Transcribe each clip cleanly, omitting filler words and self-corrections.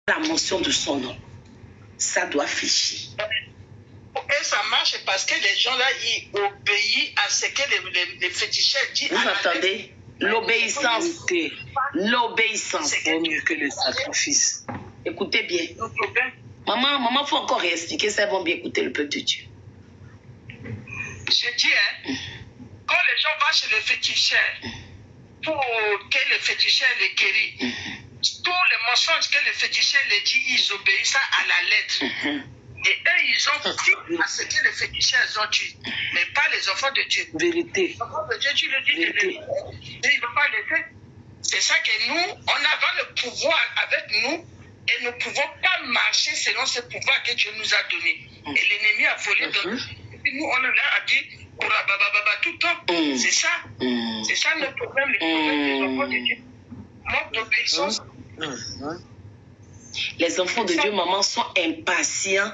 la mention de son nom. Ça doit fléchir. Et ça marche parce que les gens là, ils obéissent à ce que les féticheurs disent. Vous entendez? L'obéissance. L'obéissance. C'est mieux que le sacrifice. Écoutez bien. Maman, faut encore réexpliquer ça. Ils vont bien écouter le peuple de Dieu. Je dis, quand les gens vont chez les féticheurs pour que les féticheurs les guérissent, tous les mensonges que les féticheurs les disent, ils obéissent à la lettre. Et eux, ils ont dit à ce que les féticheurs ont dit, mais pas les enfants de Dieu. Vérité. Les enfants de Dieu, tu le dis, ils ne vont pas le faire. C'est ça que nous, on a le pouvoir avec nous et nous ne pouvons pas marcher selon ce pouvoir que Dieu nous a donné. Et l'ennemi a volé de nous. Et puis nous, on est là à dire, tout le temps. C'est ça. C'est ça notre problème, le problème des enfants de Dieu. Notre obéissance. Les enfants de Dieu, maman, sont impatients.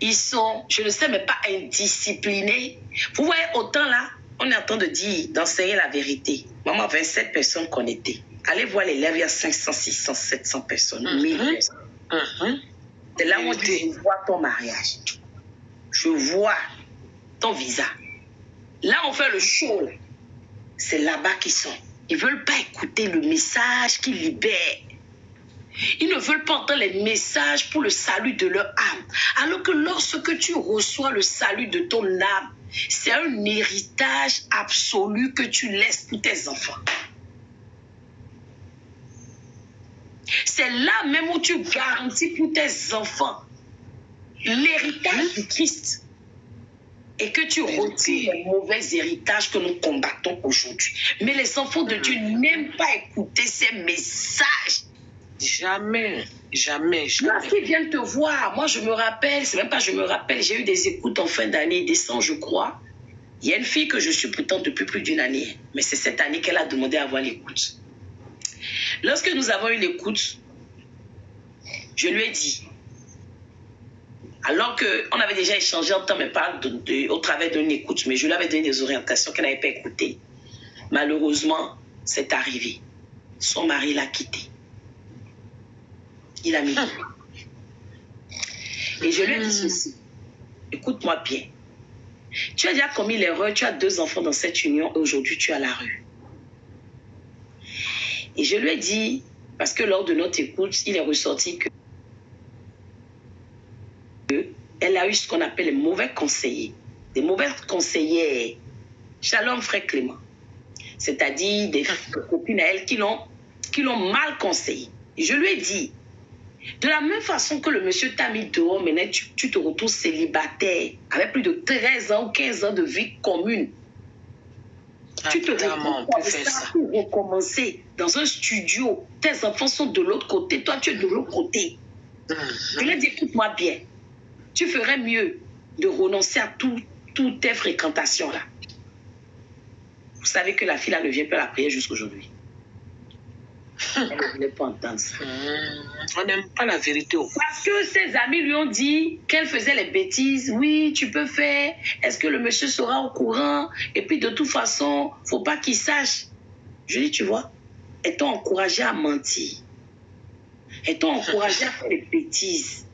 Ils sont, je ne sais, mais pas indisciplinés. Vous voyez, autant là, on est en train de dire, d'enseigner la vérité. Maman, 27 personnes qu'on était. Allez voir les lèvres, il y a 500, 600, 700 personnes, 1000 personnes. C'est là où on dit, je vois ton mariage. Je vois ton visa. Là, on fait le show. C'est là-bas qu'ils sont. Ils ne veulent pas écouter le message qui libère. Ils ne veulent pas entendre les messages pour le salut de leur âme. Alors que lorsque tu reçois le salut de ton âme, c'est un héritage absolu que tu laisses pour tes enfants. C'est là même où tu garantis pour tes enfants l'héritage du Christ. Et que tu retires les mauvais héritages que nous combattons aujourd'hui. Mais les enfants de Dieu n'aiment pas écouter ces messages. Jamais. Lorsqu'ils viennent te voir, moi je me rappelle, c'est même pas je me rappelle, j'ai eu des écoutes en fin d'année, décembre je crois. Il y a une fille que je suis pourtant depuis plus d'une année, mais c'est cette année qu'elle a demandé à avoir l'écoute. Lorsque nous avons eu l'écoute, je lui ai dit, alors qu'on avait déjà échangé en temps, mais pas au travers d'une écoute, mais je lui avais donné des orientations qu'elle n'avait pas écoutées. Malheureusement, c'est arrivé. Son mari l'a quitté. Il a mis. Et je lui ai dit ceci. Écoute-moi bien. Tu as déjà commis l'erreur, tu as 2 enfants dans cette union et aujourd'hui tu es à la rue. Et je lui ai dit, parce que lors de notre écoute, il est ressorti que elle a eu ce qu'on appelle les mauvais conseillers. Des mauvais conseillers. Shalom, frère Clément. C'est-à-dire des copines à elle qui l'ont mal conseillé. Et je lui ai dit, de la même façon que le monsieur t'a mis dehors, maintenant tu te retrouves célibataire, avec plus de 13 ans ou 15 ans de vie commune. Tu te retrouves pour recommencer dans un studio. Tes enfants sont de l'autre côté, toi tu es de l'autre côté. Je lui ai dit, écoute-moi bien. Tu ferais mieux de renoncer à toutes tes fréquentations-là. Vous savez que la fille là ne vient pas à la prière jusqu'aujourd'hui. Elle ne voulait pas entendre ça. On n'aime pas la vérité. Parce que ses amis lui ont dit qu'elle faisait les bêtises. Oui, tu peux faire. Est-ce que le monsieur sera au courant? Et puis de toute façon, il ne faut pas qu'il sache. Je dis, tu vois, est-on encouragé à mentir? Est-on encouragé à faire des bêtises?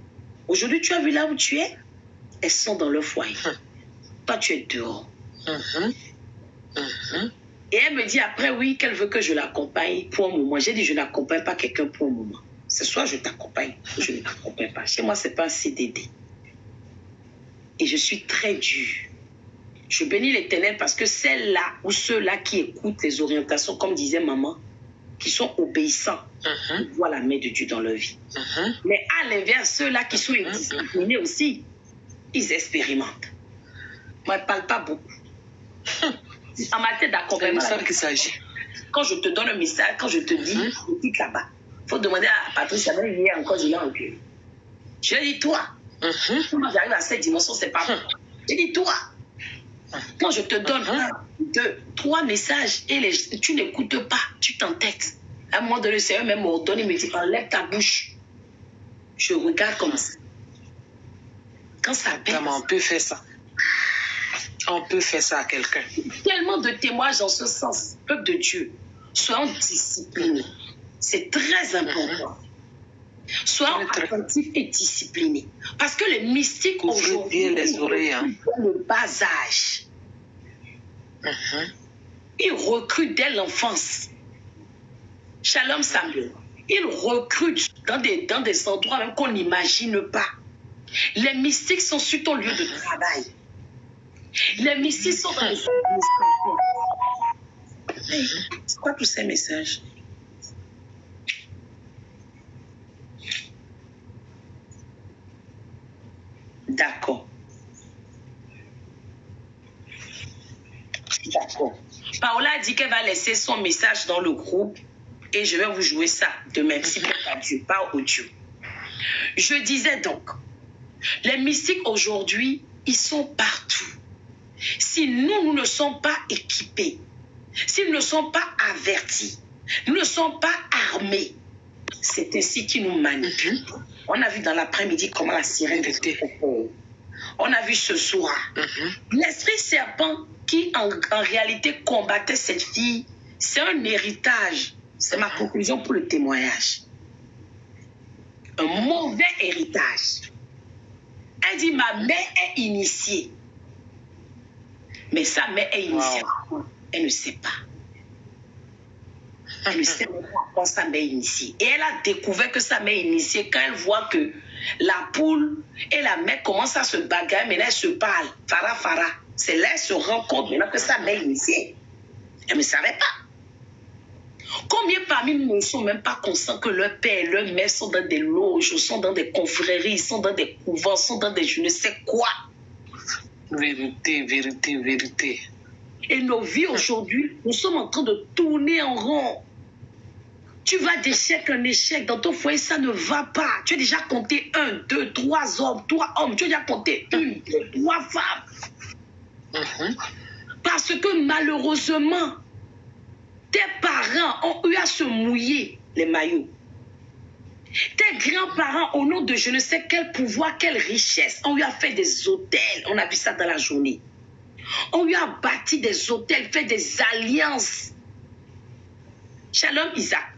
Aujourd'hui, tu as vu là où tu es? Elles sont dans leur foyer. Toi, tu es dehors. Et elle me dit après, oui, qu'elle veut que je l'accompagne pour un moment. J'ai dit, je n'accompagne pas quelqu'un pour un moment. C'est soit je t'accompagne, ou je ne t'accompagne pas. Chez moi, ce n'est pas un CDD. Et je suis très dure. Je bénis l'Éternel parce que celles-là ou ceux-là qui écoutent les orientations, comme disait maman, qui sont obéissants, ils voient la main de Dieu dans leur vie. Mais à l'inverse, ceux-là qui sont indisciplinés aussi, ils expérimentent. Moi, je ne parle pas beaucoup. En matière d'accompagnement, c'est ça qu'il s'agit. Quand je te donne un message, quand je te dis, je quitte là-bas. Il faut demander à Patricia, même hier encore, je l'ai enculé. Je lui ai dit, toi, quand j'arrive à cette dimension, c'est pas bon. Je lui ai dit, toi, quand je te donne 1, 2, 3 messages et tu n'écoutes pas, tu t'entêtes. À un moment donné, le Seigneur même m'ordonne, il me dit, enlève ta bouche. Je regarde comme ça. Quand ça baisse. Comment on peut faire ça? On peut faire ça à quelqu'un. Tellement de témoignages en ce sens. Peuple de Dieu, soyons disciplinés. C'est très important. Sois attentif et discipliné. Parce que les mystiques aujourd'hui, les oreilles, hein. le bas âge. Ils recrutent dès l'enfance. Shalom Samuel. Ils recrutent dans des endroits même qu'on n'imagine pas. Les mystiques sont sur ton lieu de travail. Les mystiques sont dans les administrations. C'est quoi tous ces messages? D'accord. D'accord. Paola a dit qu'elle va laisser son message dans le groupe et je vais vous jouer ça demain, si pas Dieu, pas audio. Je disais donc, les mystiques aujourd'hui, ils sont partout. Si nous ne sommes pas équipés, si nous ne sommes pas avertis, nous ne sommes pas armés, c'est ainsi qu'ils nous manipulent. On a vu dans l'après-midi comment la sirène était. On a vu ce soir. L'esprit serpent qui en réalité combattait cette fille, c'est un héritage. C'est ma conclusion pour le témoignage. Un mauvais héritage. Elle dit, ma mère est initiée. Mais sa mère est initiée. Wow. Elle ne sait pas. Elle ne sait même pas quand sa mère est initiée. Et elle a découvert que sa mère est initiée quand elle voit que la poule et la mère commencent à se bagarrer. Maintenant, elles se parlent. Farah, Farah. C'est là qu'elle se rend compte maintenant que sa mère est initiée. Elle ne savait pas. Combien parmi nous ne sont même pas conscients que leur père et leur mère sont dans des loges, sont dans des confréries, sont dans des couvents, sont dans des je ne sais quoi. Vérité, vérité, vérité. Et nos vies aujourd'hui, nous sommes en train de tourner en rond. Tu vas d'échec en échec. Dans ton foyer, ça ne va pas. Tu as déjà compté 1, 2, 3 hommes, 3 hommes. Tu as déjà compté 1, 2, 3 femmes. Parce que malheureusement, tes parents ont eu à se mouiller les maillots. Tes grands-parents, au nom de je ne sais quel pouvoir, quelle richesse, ont eu à faire des hôtels. On a vu ça dans la journée. On lui a bâti des hôtels, fait des alliances. Shalom Isaac.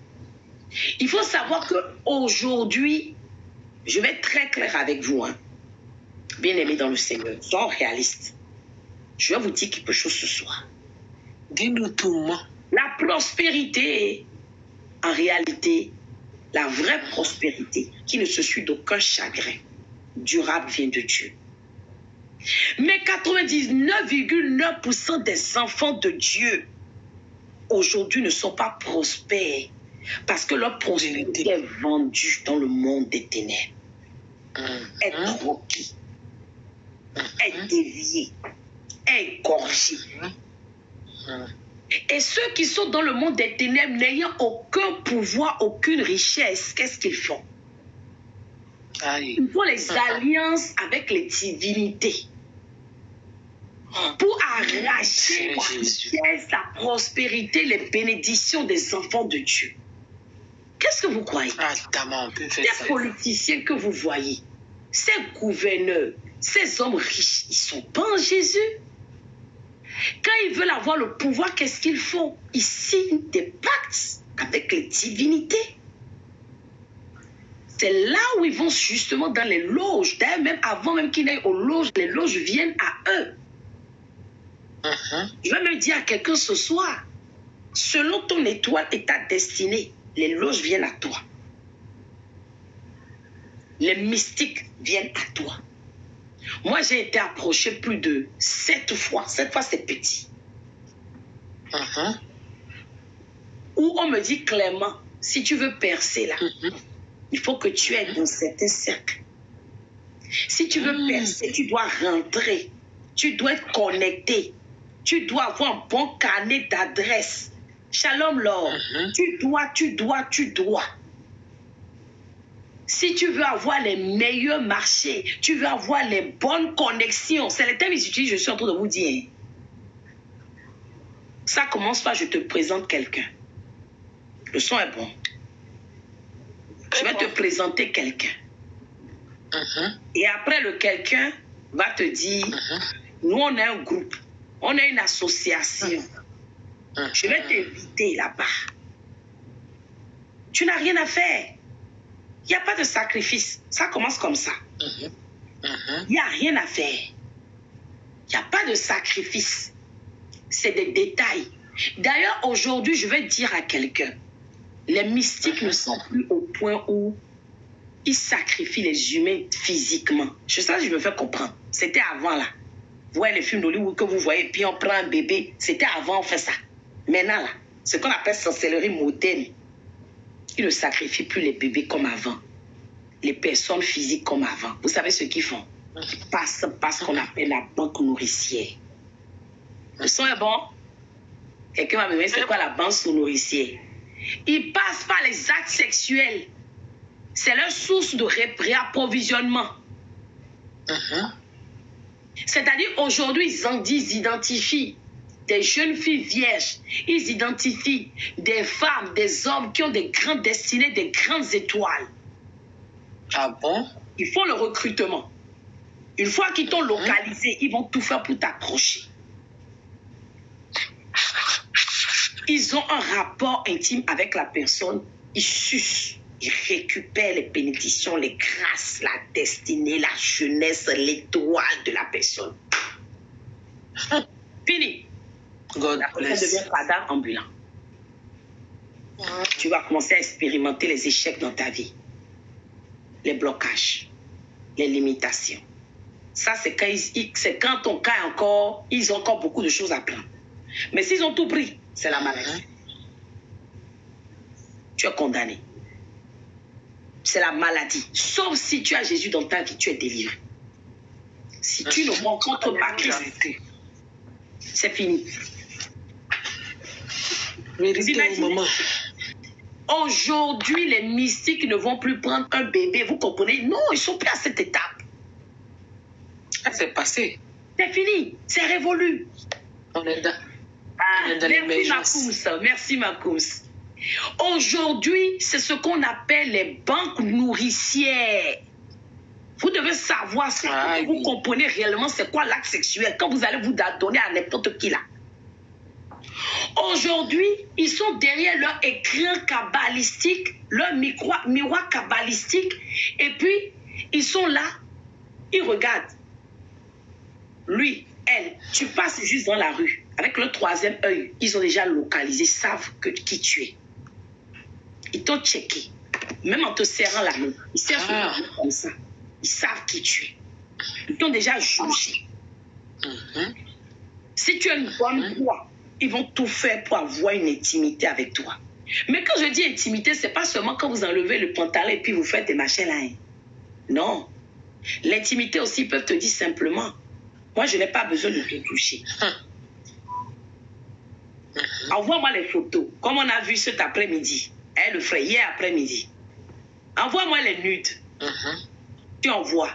Il faut savoir qu'aujourd'hui, je vais être très clair avec vous, hein. Bien-aimés dans le Seigneur, soyons réalistes. Je vais vous dire quelque chose ce soir. Dis-nous tout, moi. La prospérité, en réalité, la vraie prospérité, qui ne se suit d'aucun chagrin, durable vient de Dieu. Mais 99,9% des enfants de Dieu aujourd'hui ne sont pas prospères parce que leur prospérité est vendue dans le monde des ténèbres. Est troquée, est déviée, est égorgée. Et ceux qui sont dans le monde des ténèbres n'ayant aucun pouvoir, aucune richesse, qu'est-ce qu'ils font? Ils font les alliances avec les divinités pour arracher la richesse, la prospérité, les bénédictions des enfants de Dieu. Qu'est-ce que vous croyez? Ces politiciens que vous voyez, ces gouverneurs, ces hommes riches, ils ne sont pas en Jésus. Quand ils veulent avoir le pouvoir, qu'est-ce qu'ils font? Ils signent des pactes avec les divinités. C'est là où ils vont justement dans les loges. D'ailleurs, même avant même qu'ils n'aillent aux loges, les loges viennent à eux. Je vais même dire à quelqu'un ce soir, selon ton étoile et ta destinée, les loges viennent à toi. Les mystiques viennent à toi. Moi, j'ai été approché plus de 7 fois. 7 fois, c'est petit. Où on me dit clairement, si tu veux percer là, il faut que tu aies dans certains cercles. Si tu veux percer, tu dois rentrer. Tu dois être connecté. Tu dois avoir un bon carnet d'adresses. Shalom, Lord. Tu dois. Si tu veux avoir les meilleurs marchés, tu veux avoir les bonnes connexions. C'est les termes qu'ils utilisent, je suis en train de vous dire. Ça commence par je te présente quelqu'un. Le son est bon. Je vais te présenter quelqu'un. Et après, le quelqu'un va te dire, nous, on a un groupe, on a une association. Je vais t'inviter là-bas. Tu n'as rien à faire. Il n'y a pas de sacrifice. Ça commence comme ça. Il n'y a rien à faire. Il n'y a pas de sacrifice. C'est des détails. D'ailleurs, aujourd'hui, je vais dire à quelqu'un, les mystiques ne sont plus au point où ils sacrifient les humains physiquement. Je sais, je me fais comprendre. C'était avant, là. Vous voyez les films d'Hollywood que vous voyez, puis on prend un bébé. C'était avant, on fait ça. Maintenant, là, ce qu'on appelle sorcellerie moderne, ils ne sacrifient plus les bébés comme avant. Les personnes physiques comme avant. Vous savez ce qu'ils font? Ils passent par ce qu'on appelle la banque nourricière. Le son est bon? Quelqu'un m'a demandé c'est quoi la banque nourricière? Ils passent par les actes sexuels. C'est leur source de réapprovisionnement. C'est-à-dire, aujourd'hui, ils identifient des jeunes filles vierges. Ils identifient des femmes, des hommes qui ont des grandes destinées, des grandes étoiles. Ah bon? Ils font le recrutement. Une fois qu'ils t'ont localisé, ils vont tout faire pour t'accrocher. Ils ont un rapport intime avec la personne. Ils sucent. Ils récupèrent les bénédictions, les grâces, la destinée, la jeunesse, l'étoile de la personne. Fini. God La personne bless. devient cadavre ambulant. Tu vas commencer à expérimenter les échecs dans ta vie. Les blocages, les limitations. Ça, c'est quand ton cas est encore, ils ont encore beaucoup de choses à prendre. Mais s'ils ont tout pris, c'est la maladie. Tu es condamné. C'est la maladie. Sauf si tu as Jésus dans ta vie, tu es délivré. Si tu ne rencontres pas Christ, c'est fini. Vérité, maman. Aujourd'hui, les mystiques ne vont plus prendre un bébé. Vous comprenez? Non, ils ne sont plus à cette étape. Ah, c'est passé. C'est fini. C'est révolu. On est dans, Merci Makoums. Merci Makoums. Aujourd'hui, c'est ce qu'on appelle les banques nourricières. Vous devez savoir si vous comprenez réellement c'est quoi l'acte sexuel quand vous allez vous donner à n'importe qui là. Aujourd'hui, ils sont derrière leur écran kabbalistique, leur miroir kabbalistique, et puis ils sont là, ils regardent. Lui, elle, tu passes juste dans la rue, avec le troisième œil, ils ont déjà localisé, savent qui tu es. Ils t'ont checké, même en te serrant la main. Ils serrent la main comme ça. Ils savent qui tu es. Ils t'ont déjà jugé. Si tu as une bonne foi, ils vont tout faire pour avoir une intimité avec toi. Mais quand je dis intimité, ce n'est pas seulement quand vous enlevez le pantalon et puis vous faites des machins là. Non. L'intimité aussi, ils peuvent te dire simplement, moi, je n'ai pas besoin de te toucher. Envoie-moi les photos, comme on a vu cet après-midi. Elle le ferait hier après-midi. Envoie-moi les nudes. Tu envoies.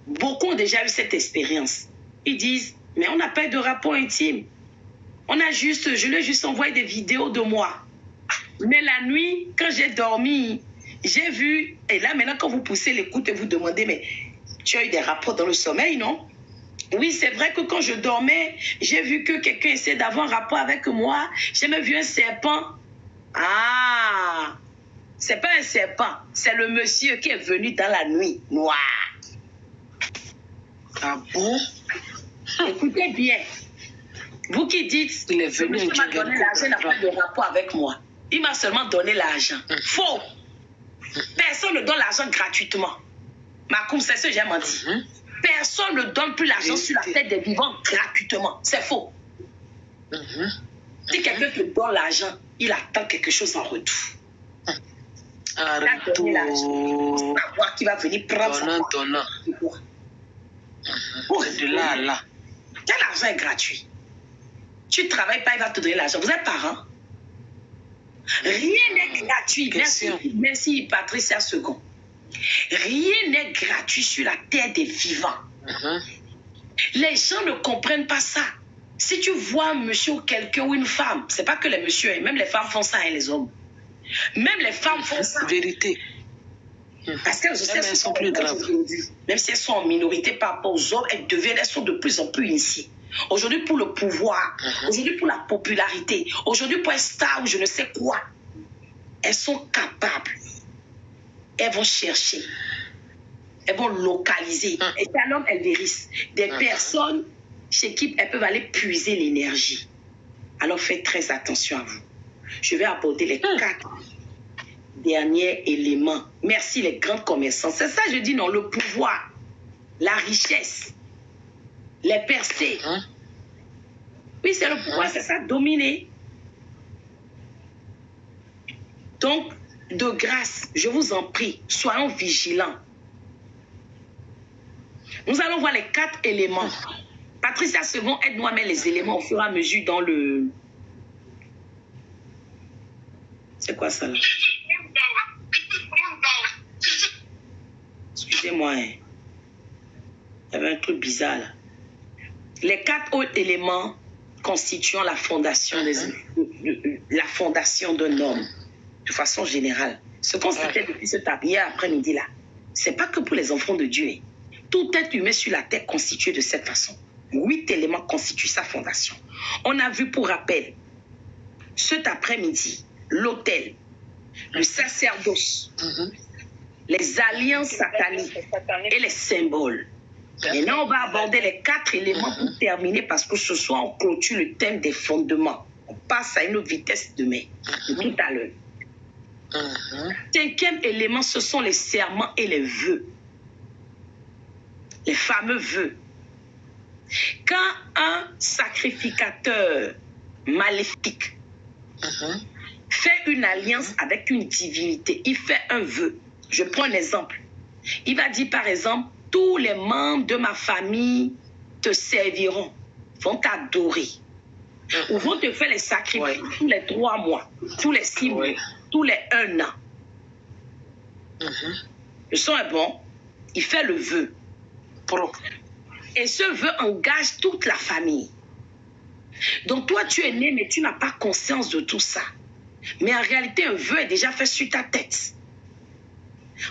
Beaucoup ont déjà eu cette expérience. Ils disent, mais on n'a pas de rapport intime. Je lui ai juste envoyé des vidéos de moi. Mais la nuit, quand j'ai dormi, j'ai vu, et là maintenant quand vous poussez l'écoute et vous demandez, mais tu as eu des rapports dans le sommeil, non? Oui, c'est vrai que quand je dormais, j'ai vu que quelqu'un essayait d'avoir un rapport avec moi. J'ai même vu un serpent. Ah, c'est pas un serpent, c'est le monsieur qui est venu dans la nuit noire. Ah bon? Écoutez bien. Vous qui dites, il est venu, il m'a donné l'argent, il n'a pas de rapport avec moi. Il m'a seulement donné l'argent. Faux. Personne ne donne l'argent gratuitement. Makoum, c'est ce que j'ai menti. Personne ne donne plus l'argent sur la tête des vivants gratuitement. C'est faux. Si quelqu'un te donne l'argent, il attend quelque chose en retour. Arrête. Pour savoir qui va venir prendre son argent. De là à là. Quel argent est gratuit? Tu ne travailles pas, il va te donner l'argent. Vous êtes parents? Rien n'est gratuit. Merci Patricia Second. Rien n'est gratuit sur la terre des vivants. Les gens ne comprennent pas ça. Si tu vois un monsieur ou quelqu'un ou une femme, c'est pas que les messieurs, même les femmes font ça et les hommes. Même les femmes font ça. Vérité. Parce qu'elles elles sont plus graves. Même si elles sont en minorité par rapport aux hommes, elles sont de plus en plus initiées. Aujourd'hui, pour le pouvoir, aujourd'hui, pour la popularité, aujourd'hui, pour être star ou je ne sais quoi, elles sont capables elles vont chercher, elles vont localiser. Et Shalom, elles vérissent. Des personnes chez qui elles peuvent aller puiser l'énergie. Alors faites très attention à vous. Je vais aborder les 4 derniers éléments. Merci les grands commerçants. C'est ça, je dis non, le pouvoir, la richesse, les percées. Oui, c'est le pouvoir, c'est ça, dominer. Donc, de grâce, je vous en prie, soyons vigilants. Nous allons voir les 4 éléments. Patricia Second, aide-moi à mettre les éléments au fur et à mesure dans le... C'est quoi ça là? Excusez-moi. Hein. Il y avait un truc bizarre là. Les 4 autres éléments constituant la fondation d'un homme, de façon générale. Ce qu'on s'était depuis ce hier après-midi là, c'est pas que pour les enfants de Dieu. Tout être humain sur la terre constitué de cette façon. 8 éléments constituent sa fondation. On a vu pour rappel, cet après-midi, l'autel, le sacerdoce, les alliances sataniques et les symboles. Maintenant, on va aborder les 4 éléments pour terminer parce que ce soir, on clôture le thème des fondements. On passe à une autre vitesse demain, tout à l'heure. 5e élément, ce sont les serments et les vœux. Les fameux vœux. Quand un sacrificateur maléfique fait une alliance avec une divinité, il fait un vœu. Je prends un exemple. Il va dire par exemple, tous les membres de ma famille te serviront, vont t'adorer, ou vont te faire les sacrifices tous les 3 mois, tous les 6 mois, tous les 1 an. Le son est bon, il fait le vœu. Et ce vœu engage toute la famille. Donc toi, tu es né, mais tu n'as pas conscience de tout ça. Mais en réalité, un vœu est déjà fait sur ta tête.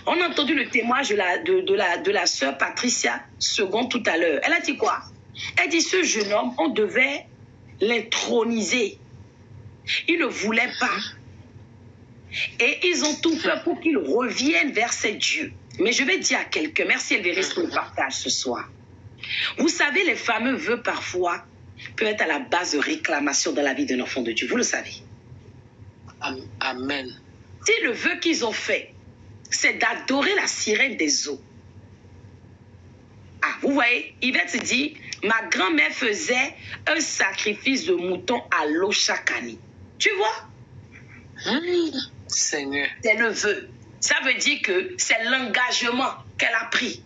On a entendu le témoignage de la sœur Patricia Second tout à l'heure. Elle a dit quoi? Elle dit, ce jeune homme, on devait l'introniser. Il ne voulait pas. Et ils ont tout fait pour qu'il revienne vers ses dieux. Mais je vais dire à quelqu'un, merci Elvéris pour le partage ce soir. Vous savez, les fameux vœux parfois peuvent être à la base de réclamation dans la vie d'un enfant de Dieu. Vous le savez. Amen. Si le vœu qu'ils ont fait, c'est d'adorer la sirène des eaux. Ah, vous voyez, Yvette dit, ma grand-mère faisait un sacrifice de mouton à l'eau chaque année. Tu vois? Seigneur. C'est le vœu. Ça veut dire que c'est l'engagement qu'elle a pris.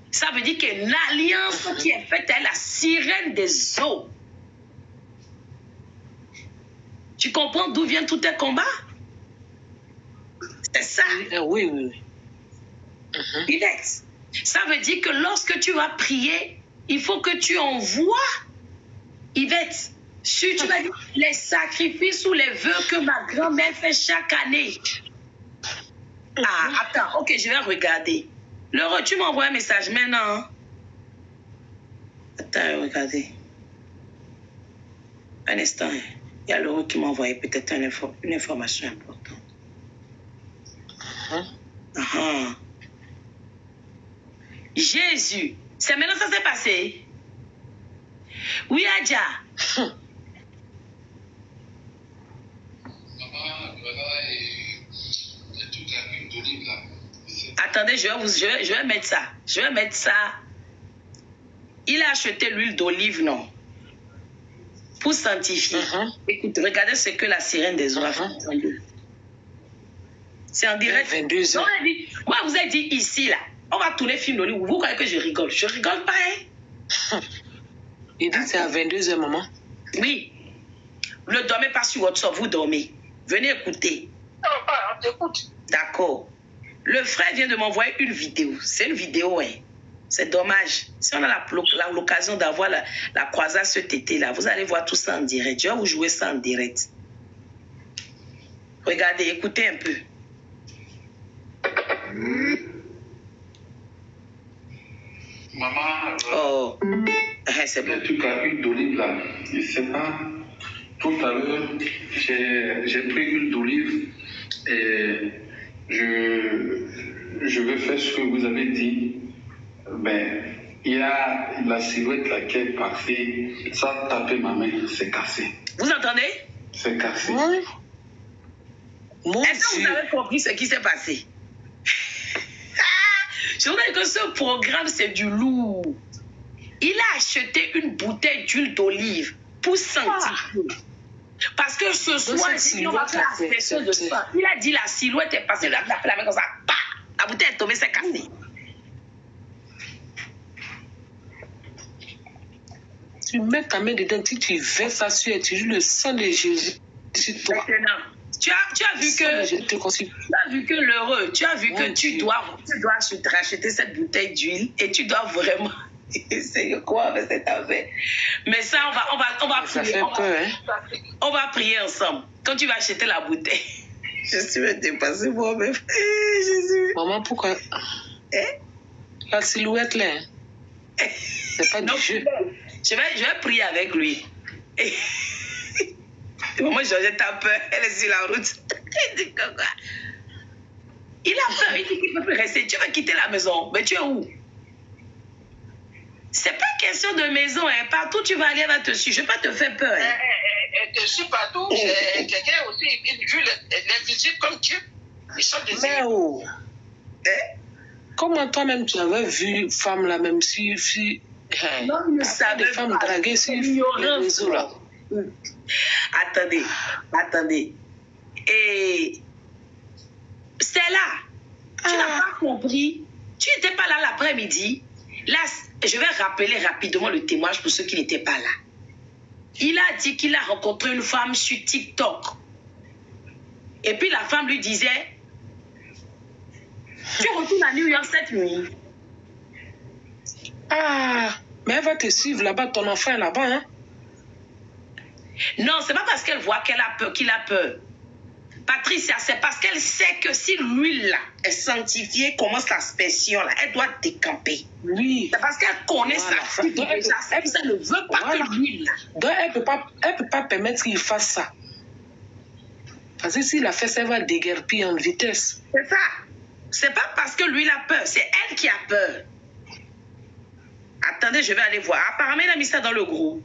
Ça veut dire qu'il y a une alliance qui est faite avec la sirène des eaux. Tu comprends d'où vient tout un combat? C'est ça. Oui. Yvette, ça veut dire que lorsque tu vas prier, il faut que tu envoies, Yvette, si tu vas dire les sacrifices ou les vœux que ma grand-mère fait chaque année. Ah, attends, ok, je vais regarder. Laurent, tu m'envoies un message maintenant. Attends, regardez. Un instant. Il y a Laurent qui m'a envoyé peut-être une information importante. Jésus. C'est maintenant que ça s'est passé. Oui, Adja. Attendez, je vais mettre ça. Je vais mettre ça. Il a acheté l'huile d'olive, non? Pour sanctifier. Écoute, regardez ce que la sirène des eaux a fait. C'est en direct. 22 heures. Moi, vous avez dit ici, là. On va tourner film d'olive. Vous croyez que je rigole? Je rigole pas, hein? Il dit que c'est à 22 heures, maman. Oui. Ne dormez pas sur WhatsApp, vous dormez. Venez écouter. Non, on t'écoute. D'accord. Le frère vient de m'envoyer une vidéo. C'est une vidéo, hein. C'est dommage. Si on a l'occasion d'avoir la croisade cet été-là, vous allez voir tout ça en direct. Je vais vous jouer ça en direct. Regardez, écoutez un peu. Maman, Oh, c'est bon. le truc à huile d'olive là, je sais pas. Tout à l'heure, j'ai pris huile d'olive et je veux faire ce que vous avez dit. Ben, il y a la silhouette là qui est passée. Ça a tapé ma main, c'est cassé. Vous entendez? C'est cassé. Ouais. Est-ce que vous avez compris ce qui s'est passé? Je vous dis que ce programme, c'est du lourd. Il a acheté une bouteille d'huile d'olive pour sanctifier. Parce que ce soir, on va faire la pression de ça. Il a dit la silhouette est passée, il a tapé la main comme ça. Bah, la bouteille est tombée, c'est cassé. Tu mets ta main dedans, tu verses ça sur elle, tu dis le sang de Jésus sur toi. Maintenant, tu as vu que l'heureux, tu as vu que tu dois racheter cette bouteille d'huile et tu dois vraiment essayer quoi avec cette affaire. Mais ça, on va prier. On va prier ensemble. Quand tu vas acheter la bouteille, je suis dépassé moi-même. Jésus. Maman, pourquoi? La silhouette là, c'est pas du jeu. Je vais prier avec lui. Et maman Georgette a peur, elle est sur la route. Il a peur, il dit qu'il ne peut plus rester. Tu veux quitter la maison, mais tu es où? C'est pas question de maison, hein. Partout tu vas aller, elle va te suivre. Je ne vais pas te faire peur. Hein. Elle te suit partout. Quelqu'un aussi, vu l'invisible comme Dieu. Ils sont des mais oh. Comment toi-même tu avais vu femme là, même si non, il ne savait des femmes draguées sur les réseaux là. Attendez. Et Stella, tu n'as pas compris. Tu n'étais pas là l'après-midi. Là, je vais rappeler rapidement le témoignage pour ceux qui n'étaient pas là. Il a dit qu'il a rencontré une femme sur TikTok. Et puis la femme lui disait, tu retournes à New York cette nuit. Ah, mais elle va te suivre là-bas, ton enfant est là-bas, hein? Non, c'est pas parce qu'elle voit qu'elle a peur, qu'il a peur. Patricia, c'est parce qu'elle sait que si l'huile là est sanctifiée, commence l'aspersion là, elle doit décamper. Oui. C'est parce qu'elle connaît ça. Elle ne veut pas que l'huile là. Donc elle peut pas permettre qu'il fasse ça. Parce que s'il a fait ça, elle va déguerpir en vitesse. C'est ça. C'est pas parce que lui il a peur, c'est elle qui a peur. Attendez, je vais aller voir. Apparemment, il a mis ça dans le groupe.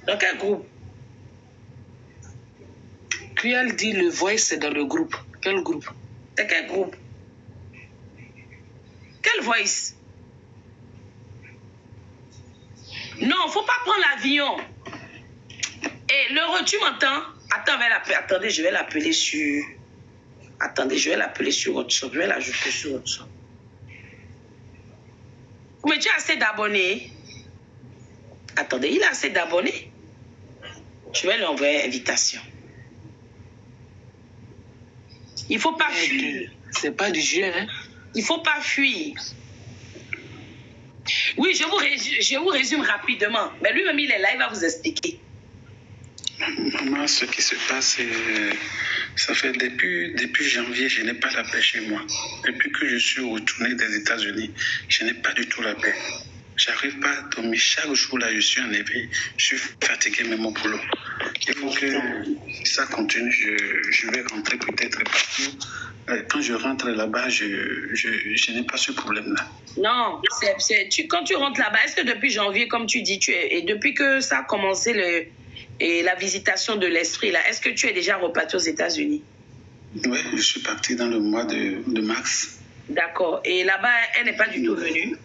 Dans quel groupe? Puis elle dit le voice c'est dans le groupe. Quel groupe? C'est quel groupe? Quel voice? Non, il ne faut pas prendre l'avion. Et l'heureux, tu m'entends? Attendez, je vais l'appeler sur... Attendez, je vais l'appeler sur WhatsApp. Je vais l'ajouter sur WhatsApp. Mais tu as assez d'abonnés? Attendez, il a assez d'abonnés? Je vais lui envoyer une invitation. Il ne faut pas fuir. C'est pas du jeu, hein? Il ne faut pas fuir. Oui, je vous résume rapidement. Mais lui-même, il est là, il va vous expliquer. Maman, ce qui se passe, ça fait depuis janvier, je n'ai pas la paix chez moi. Depuis que je suis retourné des États-Unis, je n'ai pas du tout la paix. J'arrive pas à dormir. Chaque jour, là, je suis en éveil. Je suis fatigué, mais mon boulot. Il faut que ça continue. Je vais rentrer peut-être partout. Quand je rentre là-bas, je n'ai pas ce problème-là. Non, quand tu rentres là-bas, est-ce que depuis janvier, comme tu dis, et depuis que ça a commencé la visitation de l'esprit, là, est-ce que tu es déjà reparti aux États-Unis? Oui, je suis parti dans le mois de mars. D'accord. Et là-bas, elle n'est pas du tout venue?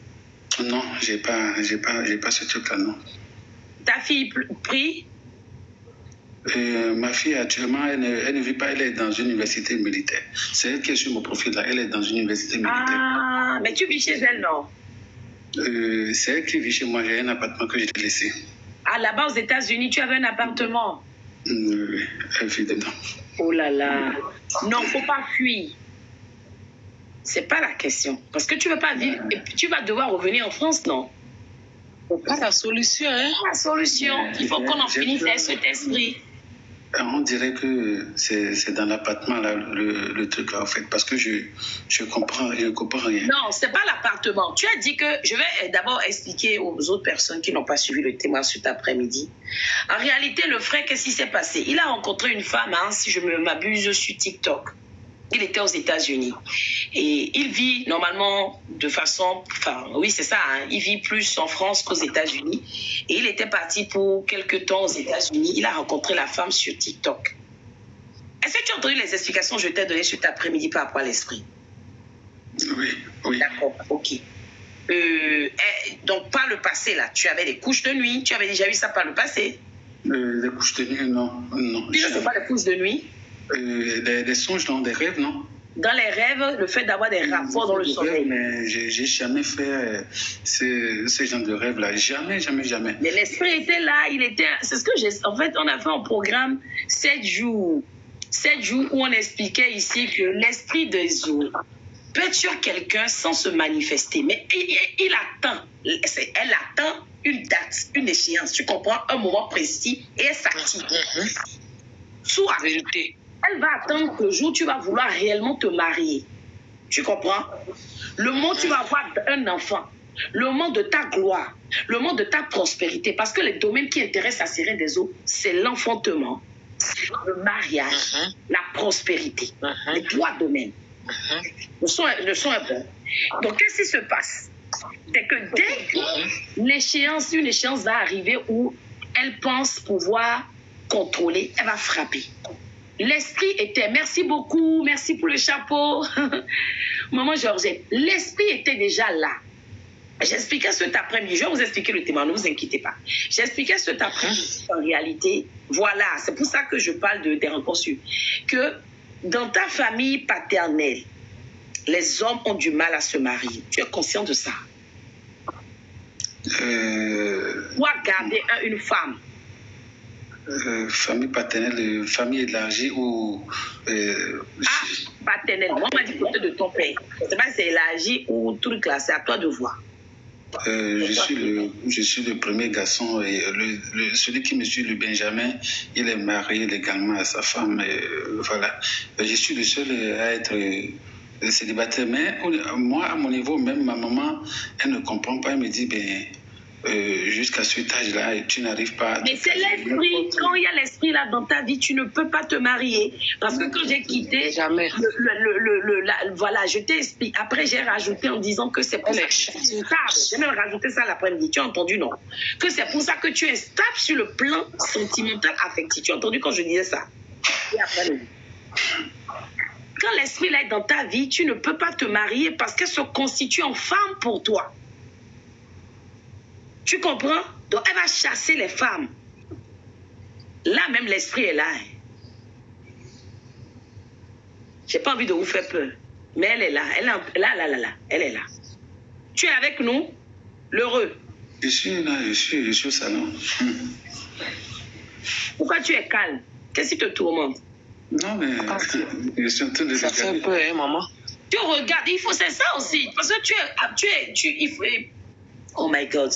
Non, j'ai pas ce truc-là, non. Ta fille prie? Ma fille, actuellement, elle ne vit pas, elle est dans une université militaire. C'est elle qui est sur mon profil, là. Elle est dans une université militaire. Ah, mais tu vis chez elle, non? C'est elle qui vit chez moi. J'ai un appartement que j'ai laissé. Ah, là-bas aux États-Unis, tu avais un appartement? Oui, elle vit dedans. Oh là là. Non, il ne faut pas fuir. C'est pas la question. Parce que tu ne veux pas vivre et puis tu vas devoir revenir en France, non? C'est pas la solution, hein? La solution. Il faut qu'on en finisse avec cet esprit. On dirait que c'est dans l'appartement, là, le truc, là, en fait, parce que je comprends rien. Non, ce n'est pas l'appartement. Tu as dit que... Je vais d'abord expliquer aux autres personnes qui n'ont pas suivi le témoignage cet après-midi. En réalité, le frère, qu'est-ce qui s'est passé? Il a rencontré une femme, hein, si je ne m'abuse, sur TikTok. Il était aux États-Unis. Et il vit normalement de façon... Enfin, oui, c'est ça. Hein, il vit plus en France qu'aux États-Unis. Et il était parti pour quelques temps aux États-Unis. Il a rencontré la femme sur TikTok. Est-ce que tu as entendu les explications que je t'ai données cet après-midi par rapport à l'esprit? Oui, oui. D'accord, ok. Donc, par le passé, là, tu avais des couches de nuit. Tu avais déjà vu ça par le passé? Les couches de nuit, non. Déjà, c'est pas les couches de nuit? Des songes dans des rêves, non? Dans les rêves, le fait d'avoir des rapports dans le sommeil. Mais j'ai jamais fait ce genre de rêve-là. Jamais. Mais l'esprit était là, c'est ce que j'ai... En fait, on a fait un programme 7 jours. 7 jours où on expliquait ici que l'esprit des eaux peut être sur quelqu'un sans se manifester. Mais elle attend une date, une échéance. Tu comprends? Un moment précis et elle s'active. Soit elle va attendre que le jour où tu vas vouloir réellement te marier. Tu comprends? Le moment où tu vas avoir un enfant, le moment de ta gloire, le moment de ta prospérité. Parce que les domaines qui intéressent la sirène des eaux, c'est l'enfantement, le mariage, la prospérité. Les 3 domaines. Le son est bon. Donc, qu'est-ce qui se passe? C'est que dès que une échéance va arriver où elle pense pouvoir contrôler, elle va frapper. L'esprit était, merci beaucoup, merci pour le chapeau. Maman Georgette, l'esprit était déjà là. J'expliquais cet après-midi, je vais vous expliquer le témoin, ne vous inquiétez pas. J'expliquais cet après-midi, en réalité, voilà, c'est pour ça que je parle des rencontres, que dans ta famille paternelle, les hommes ont du mal à se marier. Tu es conscient de ça? Ou à garder une femme. Famille paternelle, famille élargie ou... paternelle. Moi, on m'a dit côté de ton père. Je ne sais pas si c'est élargi ou truc là, c'est à toi de voir. Je suis le premier garçon et celui qui me suit, le Benjamin, il est marié légalement à sa femme. Voilà. Je suis le seul à être célibataire. Mais moi, à mon niveau, même ma maman, elle ne comprend pas. Elle me dit, jusqu'à cet âge-là, tu n'arrives pas... Mais c'est l'esprit. Quand il y a l'esprit là dans ta vie, tu ne peux pas te marier. Parce que quand j'ai quitté... Jamais. Voilà, je t'ai expliqué. Après, j'ai rajouté en disant que c'est pour ça que tu es stable. J'ai même rajouté ça l'après-midi. Tu as entendu, non? Que c'est pour ça que tu es stable sur le plan sentimental, affectif. Tu as entendu quand je disais ça? Et après, quand l'esprit là est dans ta vie, tu ne peux pas te marier parce qu'elle se constitue en femme pour toi. Tu comprends? Donc, elle va chasser les femmes. Là, même l'esprit est là. J'ai pas envie de vous faire peur. Mais elle est là. Elle est là. Tu es avec nous? L'heureux. Je suis là, je suis au salon. Pourquoi tu es calme? Qu'est-ce qui te tourmente? Non, mais je suis en train de ça fait un peu, hein, maman? Tu regardes, c'est ça aussi. Parce que il faut... Oh my God.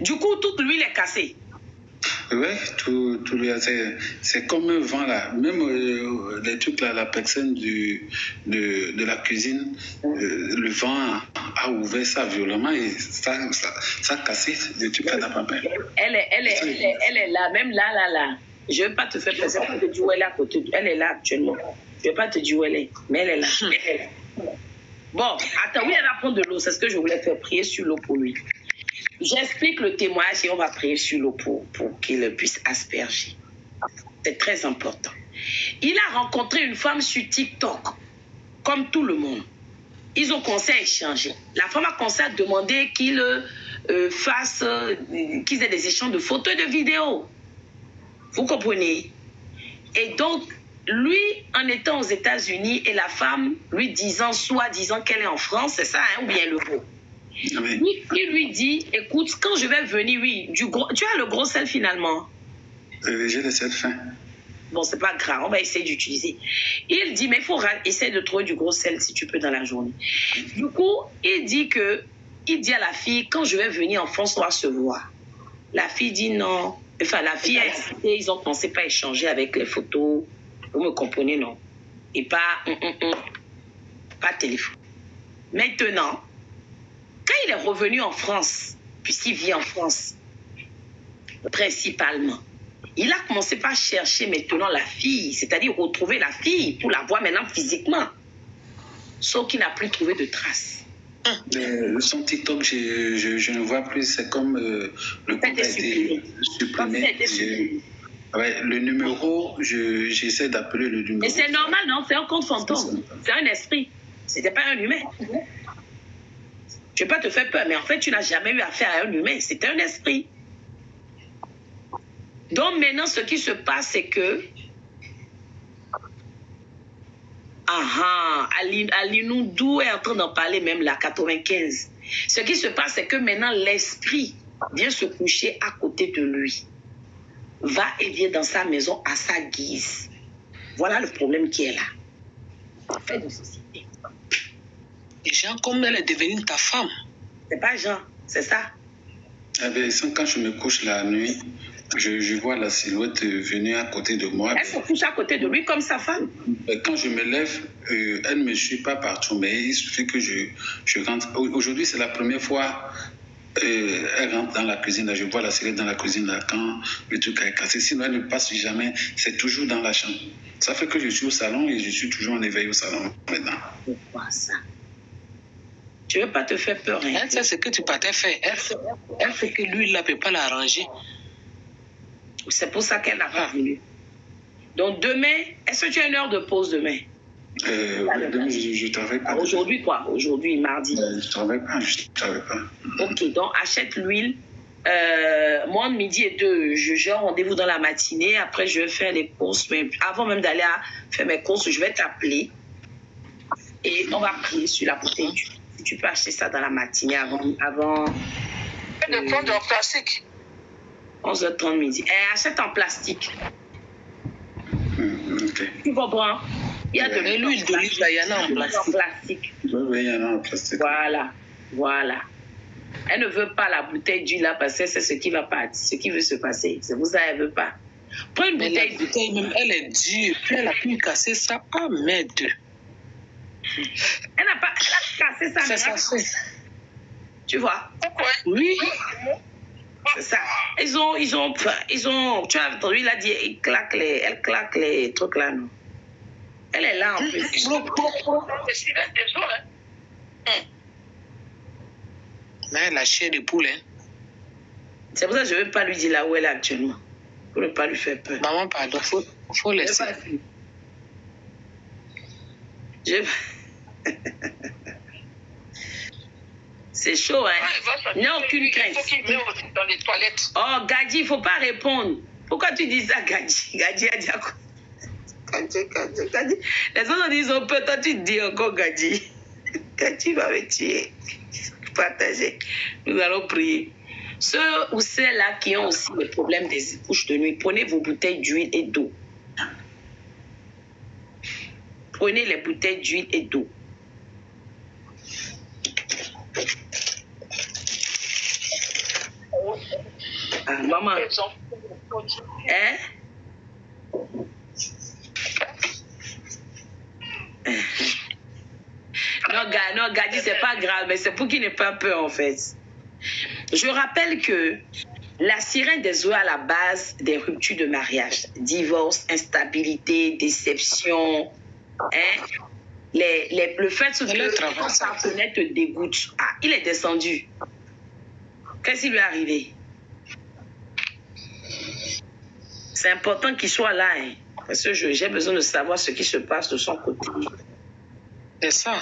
Du coup, toute l'huile est cassée. Oui, tout c'est comme un vent là. Même les trucs là, la personne de la cuisine, le vent a ouvert ça violemment et ça a cassé le truc à la papier. Elle est là, même là. Je ne veux pas te faire plaisir, je vais te dire où elle est à côté. Elle est là actuellement. Je ne vais pas te dire où elle est, mais elle est là. Bon, attends, oui, elle va prendre de l'eau. C'est ce que je voulais faire, prier sur l'eau pour lui. J'explique le témoignage et on va prier sur l'eau pour qu'il puisse asperger. C'est très important. Il a rencontré une femme sur TikTok, comme tout le monde. Ils ont commencé à échanger. La femme a commencé à demander qu'ils aient des échanges de photos et de vidéos. Vous comprenez? Et donc, lui, en étant aux États-Unis et la femme lui soi-disant qu'elle est en France, c'est ça, hein, ou bien le beau. Oui. Il lui dit, écoute, quand je vais venir, tu as le gros sel finalement? J'ai le sel fin. Bon, c'est pas grave, on va essayer d'utiliser. Il dit, mais il faut essayer de trouver du gros sel si tu peux dans la journée. Du coup, il dit à la fille, quand je vais venir en France, on va se voir. La fille dit non. Enfin, la fille a hésité, ils ont commencé pas à échanger avec les photos. Vous me comprenez, non? Et pas téléphone. Maintenant, quand il est revenu en France, puisqu'il vit en France, principalement, Il a commencé par chercher maintenant la fille, c'est-à-dire retrouver la fille pour la voir maintenant physiquement. Sauf qu'il n'a plus trouvé de traces. Son TikTok, je ne vois plus, c'est comme le compte a été supprimé. Ouais, le numéro, j'essaie d'appeler le numéro. Et c'est normal, non? C'est un compte fantôme. C'est un esprit. C'était pas un humain. Je ne vais pas te faire peur, mais en fait, tu n'as jamais eu affaire à un humain. C'était un esprit. Donc maintenant, ce qui se passe, c'est que Alinoudou est en train d'en parler même là, 95. Ce qui se passe, c'est que maintenant, l'esprit vient se coucher à côté de lui. Va et vient dans sa maison à sa guise. Voilà le problème qui est là. En fait, de société. Et Jean, comme elle est devenue ta femme. C'est pas Jean, c'est ça. Quand je me couche la nuit, je vois la silhouette venue à côté de moi. Elle se couche à côté de lui comme sa femme. Quand je me lève, elle ne me suit pas partout, mais il suffit que je rentre. Aujourd'hui, c'est la première fois elle rentre dans la cuisine. Là, je vois la silhouette dans la cuisine là, quand le truc est cassé. Sinon, elle ne passe jamais. C'est toujours dans la chambre. Ça fait que je suis au salon et je suis toujours en éveil au salon maintenant. Pourquoi ça? Tu ne veux pas te faire peur. Hein? Elle sait ce que tu partais faire. Elle fait que lui, il ne peut pas l'arranger. C'est pour ça qu'elle n'a pas voulu. Donc demain, est-ce que tu as une heure de pause demain? Demain, je ne travaille pas. Aujourd'hui quoi? Aujourd'hui, mardi. Je ne travaille pas. Ok, donc achète l'huile. Moi, midi et 2, j'ai un rendez-vous dans la matinée. Après, je vais faire les courses. Mais avant même d'aller faire mes courses, je vais t'appeler. Et on va prier sur la bouteille. Si tu peux acheter ça dans la matinée avant De prendre en plastique. 11h30 midi. Achète en plastique. Okay. Tu comprends? Il y a de l'huile d'olive, il y en a en plastique. Oui, il y en a en plastique. Voilà. Elle ne veut pas la bouteille d'huile là parce que c'est ce qui veut se passer. C'est pour ça qu'elle ne veut pas. Prends une bouteille. La bouteille même, elle est dure. Puis elle a pu casser ça. Ah, merde. Elle n'a pas cassé ça. C'est ça. Tu vois? Oui. C'est ça. Ils ont, tu as entendu, il a dit, elle claque les trucs là, non? Elle est là en plus. Mais elle a chair de poule, hein. C'est pour ça que je ne veux pas lui dire là où elle est actuellement. Pour ne pas lui faire peur. Maman, pardon, faut laisser. C'est chaud, hein? Il n'y a aucune crainte. Il faut qu'il mette dans les toilettes. Oh, Gadji, il ne faut pas répondre. Pourquoi tu dis ça, Gadji? Gadji a dit à quoi? Gadji. Les autres disent on peut, toi tu dis encore Gadji. Gadji va me tuer. Partagez. Nous allons prier. Ceux ou celles-là qui ont aussi le problème des couches de nuit, prenez vos bouteilles d'huile et d'eau. Prenez les bouteilles d'huile et d'eau. Ah, maman. Hein? Non, Gadji, c'est pas grave, mais c'est pour qu'il n'ait pas peur, en fait. Je rappelle que la sirène des eaux à la base des ruptures de mariage, divorce, instabilité, déception, hein? Le fait que ton partenaire te dégoûte. Ah, il est descendu. Qu'est-ce qui lui est arrivé? C'est important qu'il soit là, hein, parce que j'ai besoin de savoir ce qui se passe de son côté. C'est ça.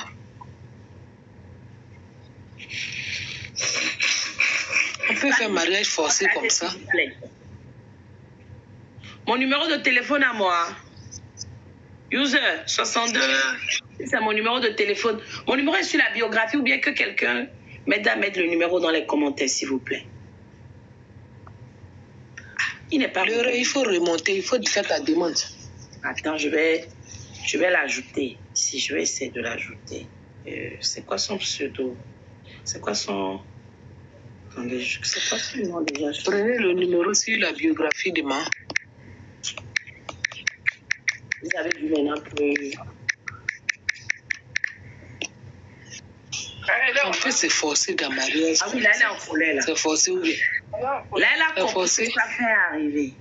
On peut faire mariage forcé comme ça. Mon numéro de téléphone à moi. User 62. C'est mon numéro de téléphone. Mon numéro est sur la biographie ou bien que quelqu'un m'aide à mettre le numéro dans les commentaires, s'il vous plaît. Il n'est pas... Il faut remonter, il faut faire ta demande. Attends, je vais l'ajouter. Si je vais essayer de l'ajouter. C'est quoi son pseudo? C'est quoi son... Attendez, c'est quoi son nom déjà? Prenez le numéro sur la biographie de moi. Vous avez vu maintenant que... On peut se forcer dans mariage. Ah oui, là, elle est en colère, là. C'est forcé, oui. Là, elle a compris ce que ça fait arriver.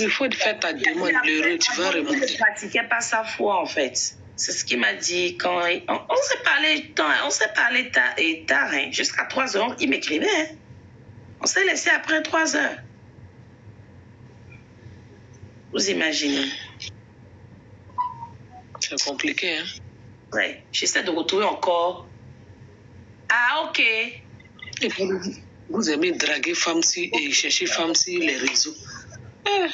Il faut faire ta demande, l'heureux, tu vas Il remonter. ne pratiquait pas sa foi, en fait. C'est ce qu'il m'a dit quand on s'est parlé tard, hein. Jusqu'à 3 heures, il m'écrivait. Hein. On s'est laissé après 3 heures. Vous imaginez? C'est compliqué, hein? Ouais, j'essaie de retrouver encore. Ah, ok. Et puis, vous aimez draguer femmes et chercher femmes sur les réseaux. Ah.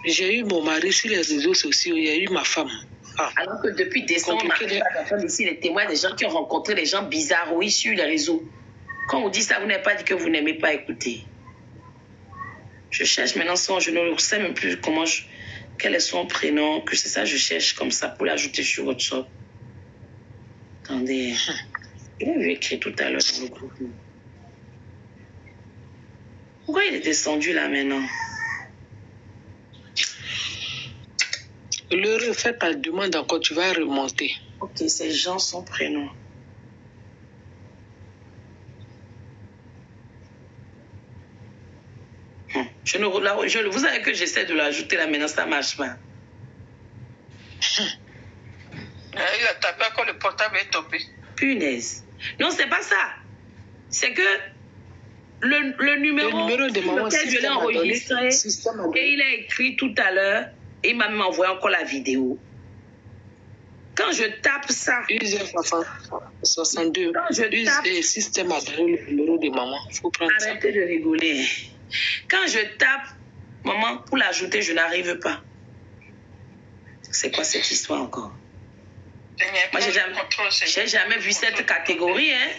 J'ai eu mon mari sur les réseaux sociaux, il y a eu ma femme. Ah. Alors que depuis décembre, on n'arrive pas d'entendre ici les témoins des gens qui ont rencontré des gens bizarres, oui, sur les réseaux. Quand on dit ça, vous n'avez pas dit que vous n'aimez pas écouter. Je cherche maintenant son, je ne sais même plus quel est son prénom, que c'est ça, je cherche comme ça pour l'ajouter sur WhatsApp. Attendez, je l'ai vu écrit tout à l'heure dans le groupe. Pourquoi il est descendu là maintenant? L'heureux, fais ta demande encore, tu vas remonter. Ok, c'est Jean son prénom. Vous savez que j'essaie de l'ajouter là maintenant, ça ne marche pas. Il a tapé quand le portable est tombé. Punaise. Non, c'est pas ça. C'est que le numéro de maman, lequel je l'ai enregistré et il a écrit tout à l'heure et il m'a même envoyé encore la vidéo. Quand je tape ça, 62. Quand je tape, le système a donné le numéro de maman. Il faut prendre ça. Arrêtez de rigoler. Quand je tape maman pour l'ajouter, je n'arrive pas. C'est quoi cette histoire encore? Moi, j'ai jamais vu cette catégorie. Hein?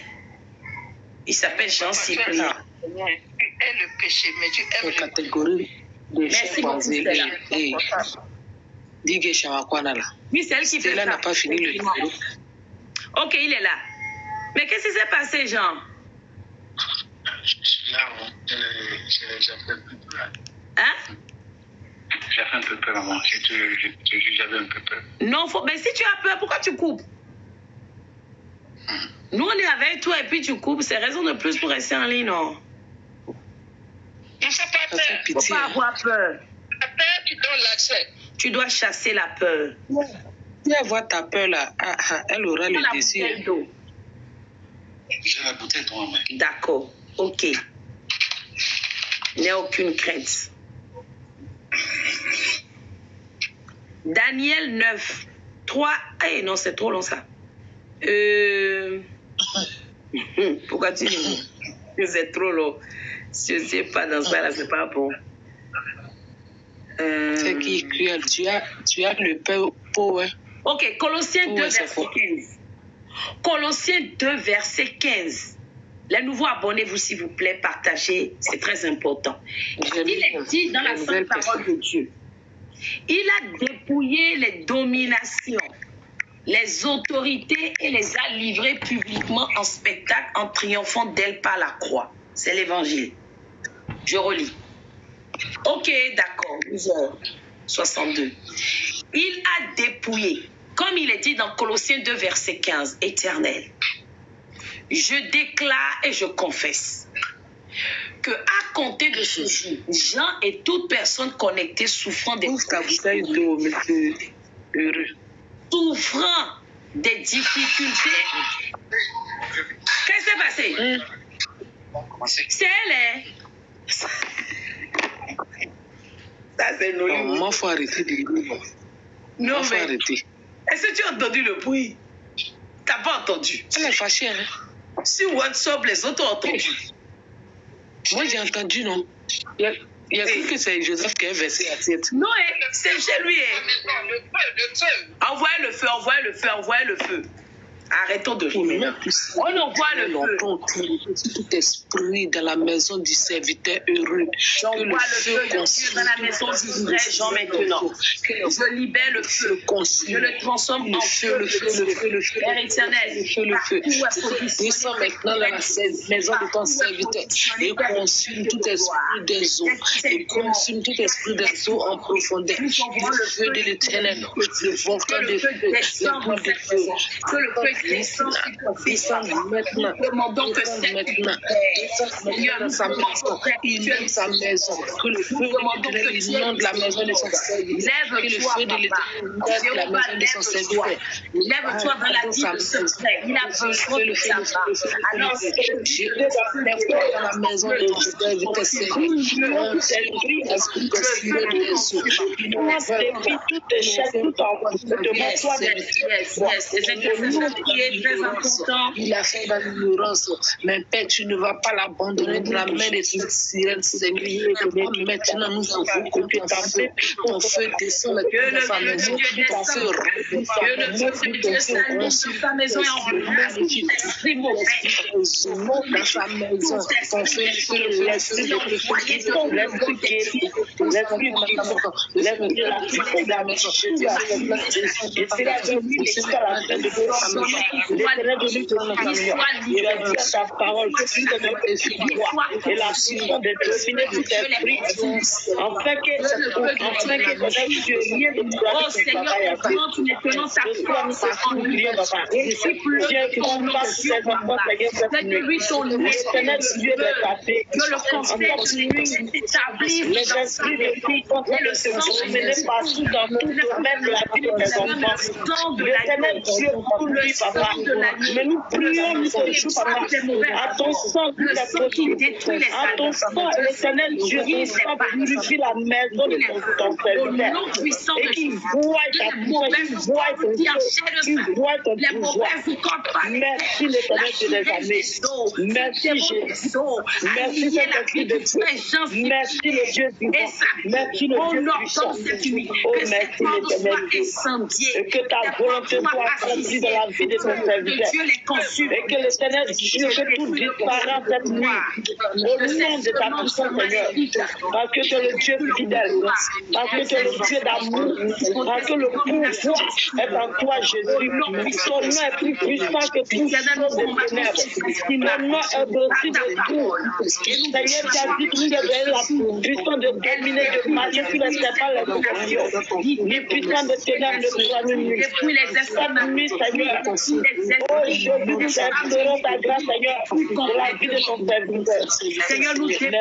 Il s'appelle Jean Cyprien. Tu aimes le péché, mais tu aimes la catégorie de Merci beaucoup, Stella. Oui, c'est elle qui fait ça. Stella n'a pas fini le numéro. Ok, il est là. Mais qu'est-ce qui s'est passé, Jean? Là, j'ai fait un peu peur. Hein? J'avais un peu peur, maman. J'avais un peu peur. Non, mais si tu as peur, pourquoi tu coupes? Nous, on est avec toi et puis tu coupes. C'est raison de plus pour rester en ligne, non? Il ne faut pas peur. Il ne faut pas avoir peur. La peur, tu donnes l'accès. Tu dois chasser la peur. Tu vas voir ta peur là. Elle aura le dessus. J'ai la bouteille d'eau en main. D'accord. Ok. N'aie aucune crainte. Daniel 9, 3. Eh non, c'est trop long ça. Pourquoi tu dis que c'est trop long? Je ne sais pas dans ça là, c'est pas bon. C'est qui tu as le pot, hein? Ok, Colossiens 2, verset 15. Colossiens 2, verset 15. Les nouveaux, abonnez-vous s'il vous plaît, partagez, c'est très important. Il est dit dans la sainte parole de Dieu, il a dépouillé les dominations, les autorités et les a livrées publiquement en spectacle en triomphant d'elles par la croix. C'est l'évangile. Je relis. Ok, d'accord, 12h62. Il a dépouillé, comme il est dit dans Colossiens 2, verset 15, éternel. Je déclare et je confesse que à compter de ce jour, Jean et toute personne connectée souffrant des difficultés. Qu'est-ce qui s'est passé? C'est elle, hein? Ça, c'est nous. Maman, il faut arrêter de dire. Non, mais. Arrêter. Est-ce que tu as entendu le bruit? T'as pas entendu? Elle est fâchée, hein? Sur WhatsApp, les autres ont entendu. Moi, j'ai entendu, non? Il y a cru que c'est Joseph qui a versé la tête. Non, c'est chez lui. Le feu. Envoyez le feu, envoyez le feu, envoyez le feu. Arrêtons de rimer. On envoie le feu. Tout esprit dans la maison du serviteur heureux. J'envoie le feu dans la maison du vrai Jean maintenant. Je libère le feu. Je le transforme en feu. Le feu. Père éternel. Le feu. Descends maintenant dans la maison de ton serviteur et consume tout esprit des eaux. Et consume tout esprit des eaux en profondeur. Le feu de l'éternel. Le volcan de feu. Les boules de feu. Que le feu descends sur ton fils, descends maintenant. nous demandons que cette maintenant. Seigneur, Dans sa maison, il aime sa maison. Que le feu de l'éternel inonde la maison de son serviteur. Que le feu de l'éternel inonde la maison de son serviteur. Lève-toi dans la vie de ce frère. Il a besoin de ça. Alors, je lève-toi dans la maison de son serviteur. Esprit de silencieux. Tout échec, tout envoi. Il a fait dans l'ignorance. Mais Père, tu ne vas pas l'abandonner de la main de cette sirène, Seigneur. Maintenant, nous avons compris ton feu descend dans sa maison. Ton feu remplit sa maison et embrasse l'esprit mauvais. Dans sa maison, ton feu, l'esprit sa parole, et la puissance de dominer tout esprit, afin que Dieu vienne de oh Seigneur, tu n'étonnons ta force en lui. Et si plus que ton nom, c'est de lui ton nom, que le conseil s'établisse les esprits de qui le se partout dans tout domaine de la vie de tes enfants. L'éternel Dieu pour lui, papa. Mais nous prions, nous te papa. À ton sang, à ton sang, l'éternel Dieu, ton sang purifie la maison de ton serviteur. Et qu'il voie ta puissance, qu'il voie ton feu, qu'il voie ton pouvoir. Merci l'éternel Dieu des armées. Merci Jésus. Merci Saint-Esprit de Dieu. Merci le Dieu vivant. Merci le Dieu puissant. Oh, merci l'éternel Dieu. Et que ta volonté soit accomplie dans la vie de ton serviteur. Et que l'éternel Dieu, que tout disparaisse cette nuit. Au nom de ta puissance, Seigneur. Parce que tu es le Dieu fidèle. Parce que tu es le Dieu d'amour. Parce que le pouvoir est en toi, Jésus. Ton nom est plus puissant que tout chose de ténèbres. Ton nom est au-dessus de tout. Seigneur, tu as dit que nous avons la puissance de dominer, de marcher sur les serpents, les scorpions. Les puissants de ténèbres ne soient nuls. Cette nuit, Seigneur. Aujourd'hui, nous implorons ta grâce, Seigneur, pour la vie de ton serviteur. Seigneur, nous t'aimons.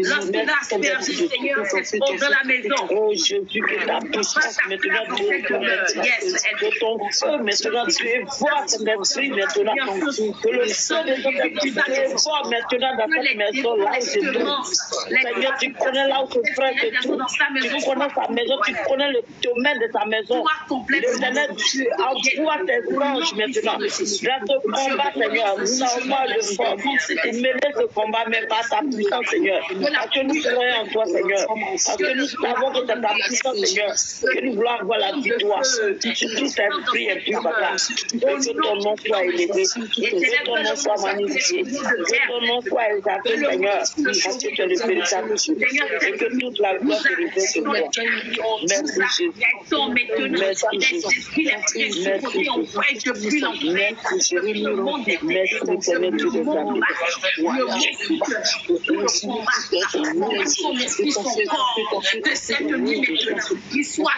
Lorsqu'il a aspergé, Seigneur, cette eau dans la maison. Oh Jésus, que ta puissance maintenant de ton feu, maintenant tu évoques cet esprit maintenant. Que le feu de ton esprit t'évoque maintenant dans cette maison là où je dors. Seigneur, tu connais là où ce frère se trouve. Tu connais sa maison, tu connais le domaine de sa maison. L'éternel, tu envoies tes anges maintenant. Dans ce combat, Seigneur, nous n'avons pas de force. Mêler ce combat, mais par ta puissance, Seigneur. Parce que nous croyons en toi, Seigneur. Parce que nous savons que c'est ta puissance, Seigneur, que nous voulons avoir la victoire. Sur tout esprit et puis, papa. Que ton nom soit élevé. Que ton nom soit magnifié. Que ton nom soit exalté, Seigneur. Parce que tu es le véritable Dieu. Et que toute la gloire se révèle sur toi. Merci, Jésus. Merci, Jésus. Merci, Jésus. Que cette nuit maintenant, qu'il soit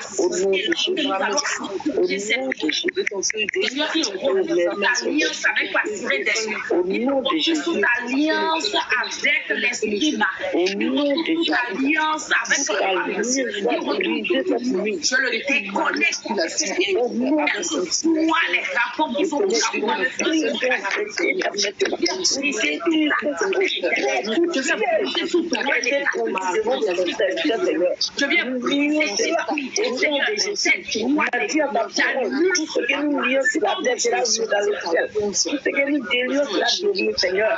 alliance avec la sirène d'esprit, toute alliance avec l'esprit marin, alliance avec je le déconnecte. Moi, les rapports qui sont je viens briser cette loi tout ce que nous lions sur la terre, c'est là où dans le ciel. Tout ce que nous délions sur la terre, Seigneur.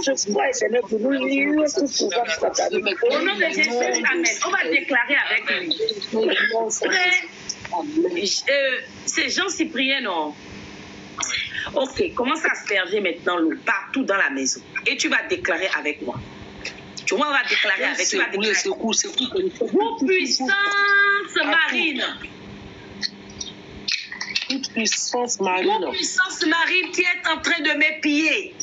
Ce soir, Seigneur, pour nous lions tout pouvoir satanique. Au nom de Jésus, amen. On va déclarer avec lui. C'est Jean-Cyprien, non? Ok, commence à asperger maintenant l'eau partout dans la maison. Et tu vas déclarer avec moi. Tu vas déclarer avec toi. Vous puissance marine. Toute puissance marine. Toute puissance marine qui est en train de m'épier.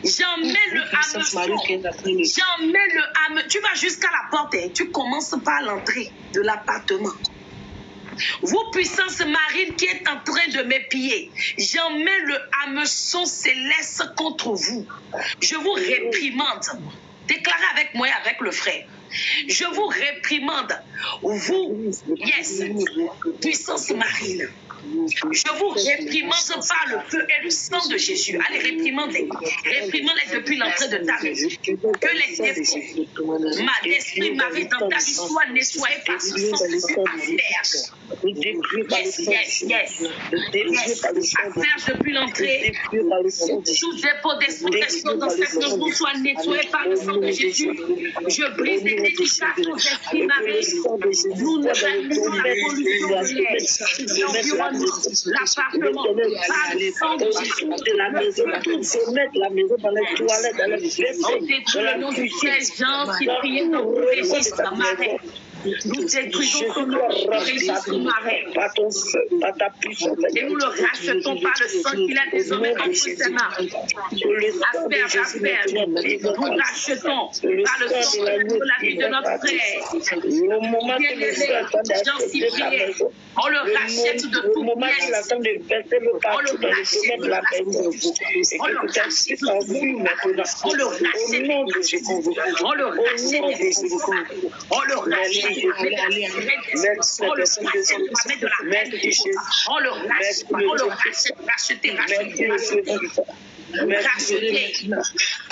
J'en mets le hameçon. J'en mets le hameçon. Tu vas jusqu'à la porte et tu commences par l'entrée de l'appartement. Vous, puissance marine qui est en train de m'épier, j'en mets le hameçon céleste contre vous. Je vous réprimande. Déclarez avec moi et avec le frère. Je vous réprimande. Vous, yes, puissance marine. Je vous réprimande par le feu et le sang de Jésus. Allez, réprimandez. Réprimandez depuis l'entrée de ta vie. Que les défauts, l'esprit marie dans ta vie soient nettoyés par ce sang asperge. Yes. Asperge depuis l'entrée. Tout dépôt d'expression dans cette maison soit nettoyé par le sang de Jésus. Je brise les dédicaces aux esprits maris. Nous neutralisons la pollution de l'air. L'appartement, par le sang de Jésus, de la maison, de mettre la maison dans les toilettes, dans les WC. On détruit le nom du ciel, Jean, qui priait dans le registre marais. Nous détruisons son nom du registre marais. Et nous le rachetons par le sang qu'il a désormais entre ses mains. Asperge. Nous rachetons par le sang de la vie de notre frère. Bien-aimé, Jean-Cyprien, on le rachète de tout pièce. On le rachète de la on le rachète de tout. On le rachète. On le rachète. On le rachète. On le rachète, racheter.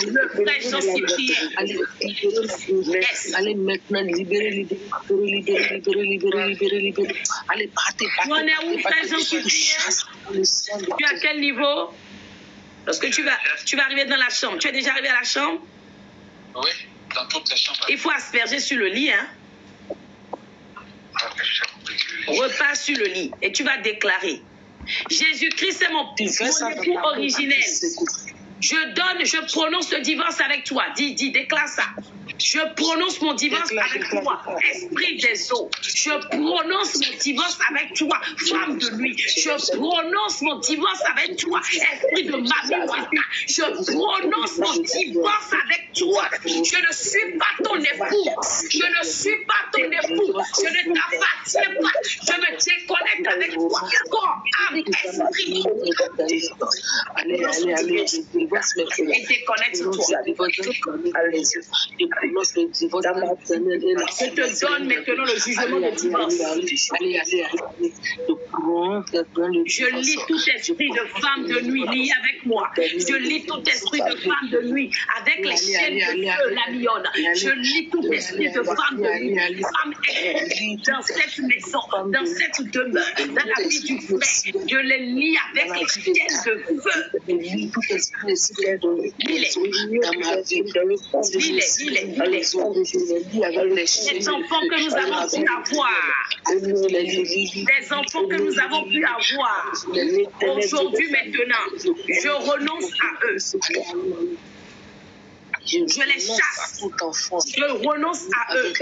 Le frère Jean-Cyprien. Allez maintenant, libérer. Allez, partez. Tu en es où, frère Jean-Cyprien? Tu es à quel niveau? Lorsque tu vas arriver dans la chambre, tu es déjà arrivé à la chambre? Oui, dans toutes les chambres. Il faut asperger sur le lit, hein? Repasse sur le lit et tu vas déclarer: Jésus-Christ est mon époux originel. Je prononce le divorce avec toi. Dis, déclare ça. Je prononce mon divorce avec toi, esprit des eaux. Je prononce mon divorce avec toi, femme de nuit. Je prononce mon divorce avec toi, esprit de mamie. Je prononce mon divorce avec toi. Je ne suis pas ton époux. Je ne suis pas ton époux. Je ne t'appartiens pas. Je me déconnecte avec toi. Corps, âme, esprit. Allez. Et déconnecte-toi. Je te donne maintenant le jugement de divorce. Je lis tout esprit de femme de nuit lié avec moi. Je lis tout esprit de femme de nuit avec les chiennes de feu, la lionne. Je lis tout esprit de femme de nuit, femme dans cette maison, dans cette demeure, dans la vie du frère. Je les lis avec les chiennes de feu. Les enfants que nous avons pu avoir, les enfants que nous avons pu avoir, aujourd'hui maintenant, je renonce à eux. Je les chasse. Je renonce à eux.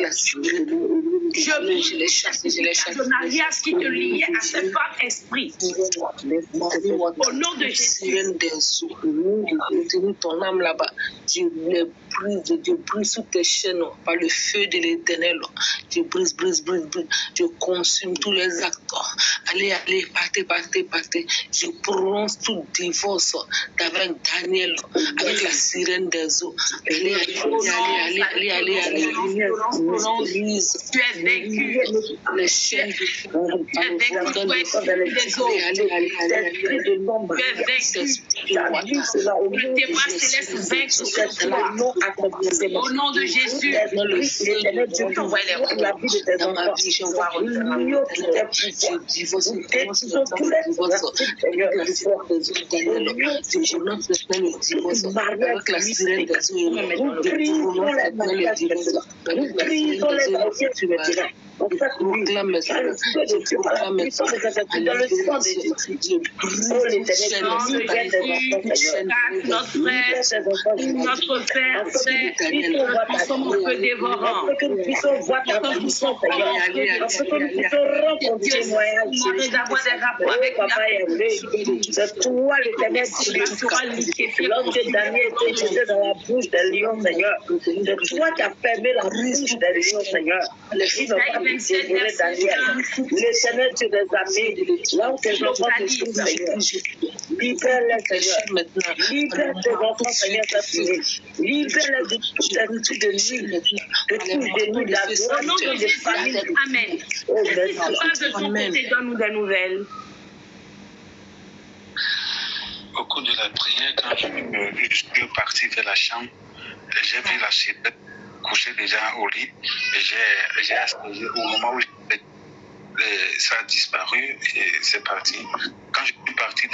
Je les chasse. Le mariage qui te liait à cette femme esprit. Au nom de Jésus. Ton âme là-bas. Je brise sous tes chaînes par le feu de l'Éternel. Je brise. Je consume tous les actes. Allez, partez. Je prononce tout divorce avec Daniel, avec la sirène des eaux. Allez. Tu es vaincu. Les chaînes tu es vaincu. Le témoin céleste vaincu sur toi. Au nom de Jésus. Je t'envoie les rois. Dans ma vie, je vois je divorce. Je lance le divorce avec la sirène des eaux. Notre Père, nous sommes un peu dévorants. Que nous puissions voir ta puissance, que nous puissions rendre témoignage d'avoir des rapports avec c'est toi l'Éternel qui sera liquéfié. Lorsque Daniel était dans la bouche des lions, Seigneur, c'est toi qui as fermé la bouche des lions, Seigneur. Daniel. L'Éternel, tu les as mis là où tes enfants te trouvent, Seigneur. Libère-les, Seigneur. Libère tes enfants, Seigneur, libère-les de toute habitude de nuit, de tout génie d'adoration. Au nom de Jésus, amen. Et si ça passe de son côté, donne-nous des nouvelles. Au cours de la prière, quand je suis parti de la chambre, j'ai vu la chipette couchée déjà au lit. Et j'ai aspergé au moment où ça a disparu et c'est parti. Quand je suis parti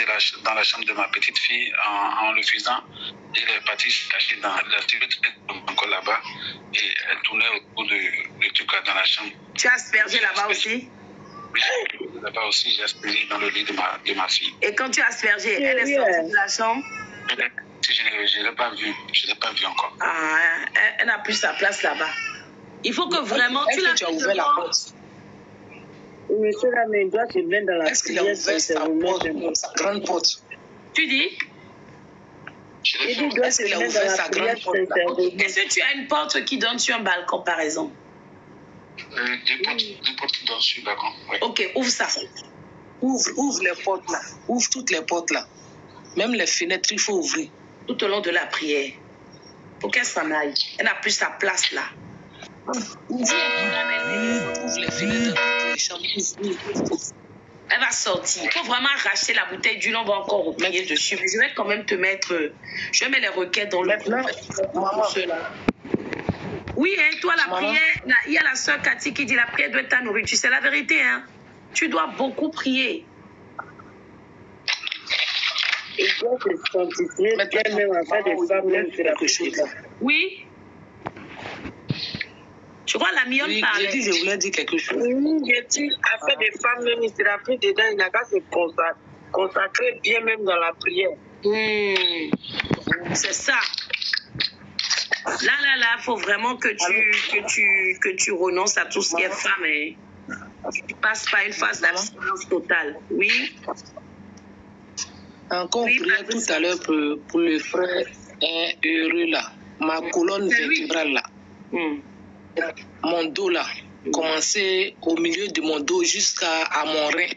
dans la chambre de ma petite fille en le faisant, il est parti se cacher dans la chipette encore là-bas et elle tournait autour de tout cas dans la chambre. Tu as aspergé là-bas aussi? Oui, là-bas aussi, j'ai aspergé dans le lit de ma fille. Et quand tu as aspergé, elle est sortie de la chambre? Je ne l'ai pas vue. Je ne l'ai pas vue encore. Ah, elle n'a plus sa place là-bas. Il faut que vraiment tu as ouvert la porte. Monsieur Lamé, il doit se mettre dans la Est-ce qu'il a ouvert sa grande porte? Tu dis? Est-ce qu'il a ouvert sa grande porte? Est-ce que tu as une porte qui donne sur un balcon, par exemple? Deux portes qui donnent sur le balcon. Oui. Ok, ouvre ça. Ouvre les portes là. Ouvre toutes les portes là. Même les fenêtres, il faut ouvrir. Tout au long de la prière. Pour qu'elle s'en aille. Elle n'a plus sa place là. Ouvre les fenêtres, les chambres. Elle va sortir. Il faut vraiment arracher la bouteille d'huile. On va encore replier dessus. Mais je vais quand même te mettre... Je mets les requêtes dans le groupe. Maman. Oui, hein, toi, la prière... Il y a la soeur Cathy qui dit la prière doit être ta nourriture. C'est la vérité, hein. Tu dois beaucoup prier. Il doit se sanctifier, même en fait des femmes, même sur la chose. Oui. Je crois la mignonne parlait. J'ai dit, je voulais dire quelque chose. Oui, j'ai dit, affaire des femmes, même, il sera pris dedans, il n'a qu'à se consacrer bien même dans la prière. C'est ça. Là, il faut vraiment que tu renonces à tout ce qui est femme. Et tu passes par une phase d'abstinence totale. Oui. Encore oui, prière tout à l'heure pour le frère heureux là. Ma colonne vertébrale là. Mon dos là. Commençait au milieu de mon dos jusqu'à mon rein.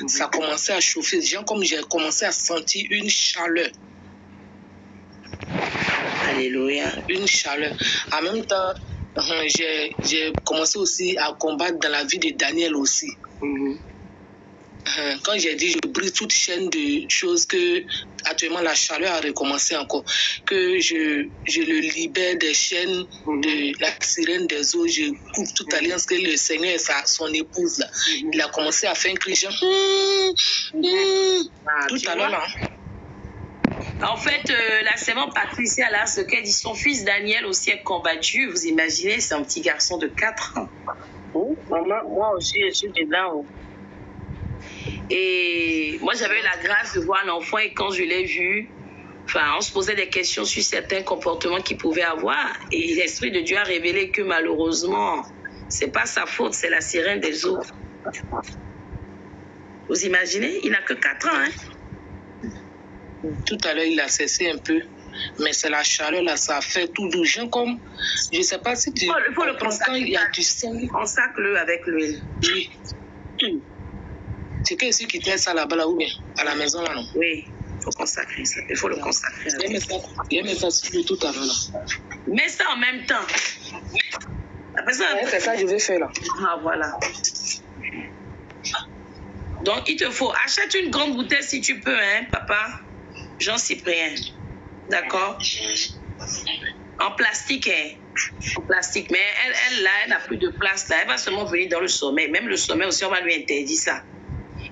Ça commençait à chauffer. Comme j'ai commencé à sentir une chaleur. Alléluia. Une chaleur. En même temps, j'ai commencé aussi à combattre dans la vie de Daniel aussi. Quand j'ai dit je brise toute chaîne de choses que actuellement la chaleur a recommencé encore, que je le libère des chaînes de la sirène des eaux, je coupe toute alliance que le Seigneur et son épouse là, il a commencé à faire un cri genre tout à l'heure là. En fait, la servante Patricia là, ce qu'elle dit, son fils Daniel aussi est combattu. Vous imaginez, c'est un petit garçon de 4 ans. Maman, moi aussi je suis dedans. Et moi, j'avais eu la grâce de voir l'enfant et quand je l'ai vu, on se posait des questions sur certains comportements qu'il pouvait avoir. Et l'Esprit de Dieu a révélé que malheureusement, c'est pas sa faute, c'est la sirène des eaux. Vous imaginez, il n'a que 4 ans. Hein? Tout à l'heure, il a cessé un peu. Mais c'est la chaleur là, ça fait tout doux. Comme, je ne sais pas si tu... Il faut le consacrer. Il y a du sang. Consacre-le avec l'huile. Oui. C'est que ceux qui étaient ça là-bas là ou bien à la maison là non? Oui, il faut consacrer ça. Il faut le consacrer. Il met ça sur tout à l'heure là. Mets ça en même temps. Après ça, c'est ça que je vais faire là. Ah voilà. Donc il te faut, achète une grande bouteille si tu peux, hein, papa. Jean-Cyprien. D'accord? En plastique, hein. En plastique. Mais elle là, elle n'a plus de place là. Elle va seulement venir dans le sommeil. Même le sommeil aussi, on va lui interdire ça.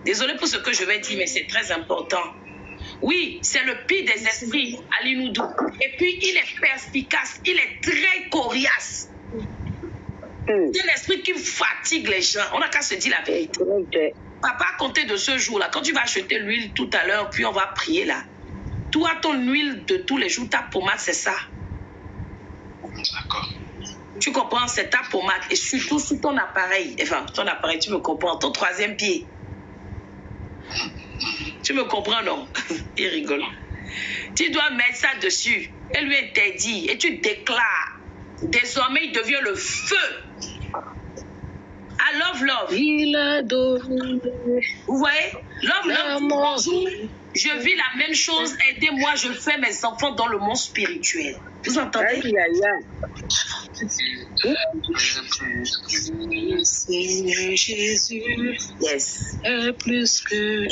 Désolé pour ce que je vais dire, mais c'est très important. Oui, c'est le pire des esprits, Ali Noudou. Et puis, il est perspicace, il est très coriace. C'est l'esprit qui fatigue les gens. On n'a qu'à se dire la vérité. Papa, à compter de ce jour-là, quand tu vas acheter l'huile tout à l'heure, puis on va prier là. Toi, ton huile de tous les jours, ta pommade, c'est ça. D'accord. Tu comprends, c'est ta pommade. Et surtout sur ton appareil. Enfin, ton appareil, tu me comprends, ton troisième pied. Tu me comprends, non? Il rigole. Tu dois mettre ça dessus. Elle lui interdit. Et tu déclares. Désormais, il devient le feu. À Love. Il a dominé. Vous voyez? Love, La love. mort. Bonjour. Je vis la même chose. Aidez-moi, je fais mes enfants dans le monde spirituel. Vous entendez? Aïe, aïe, aïe. Seigneur Jésus Yes. est plus que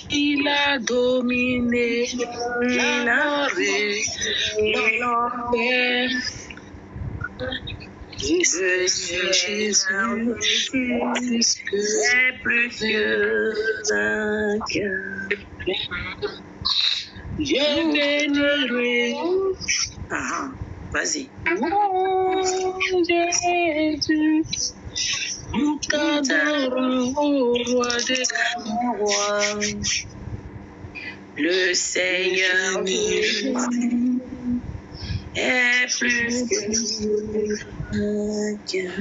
il a dominé la mort et l'enfer. Seigneur Jésus est plus que vainqueur. Je bénirai Ah, vas-y. mon Jésus. Nous t'adorons, ô roi des rois. Le Seigneur Jésus est plus que vainqueur.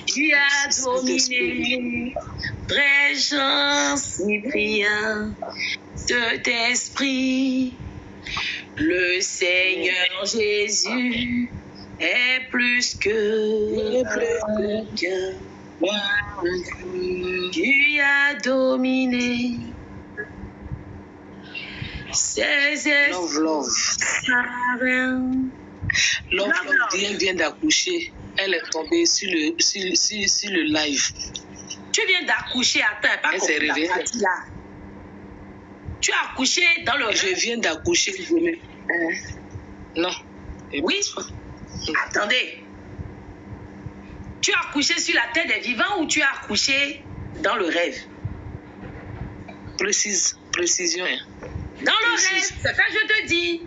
Tu as dominé, présence priant cet esprit. Le Seigneur Jésus est plus que vainqueur. Tu as dominé. Ces Love. Love. Love vient d'accoucher. Elle est tombée sur le live. Tu viens d'accoucher, attends, pas Elle s'est compris la réveillée. partie là. Tu as accouché dans le Je rêve. viens d'accoucher. Non. Oui. Attendez. Tu as accouché sur la tête des vivants ou tu as accouché dans le rêve? Précision. Hein. Dans le rêve, c'est ça que je te dis.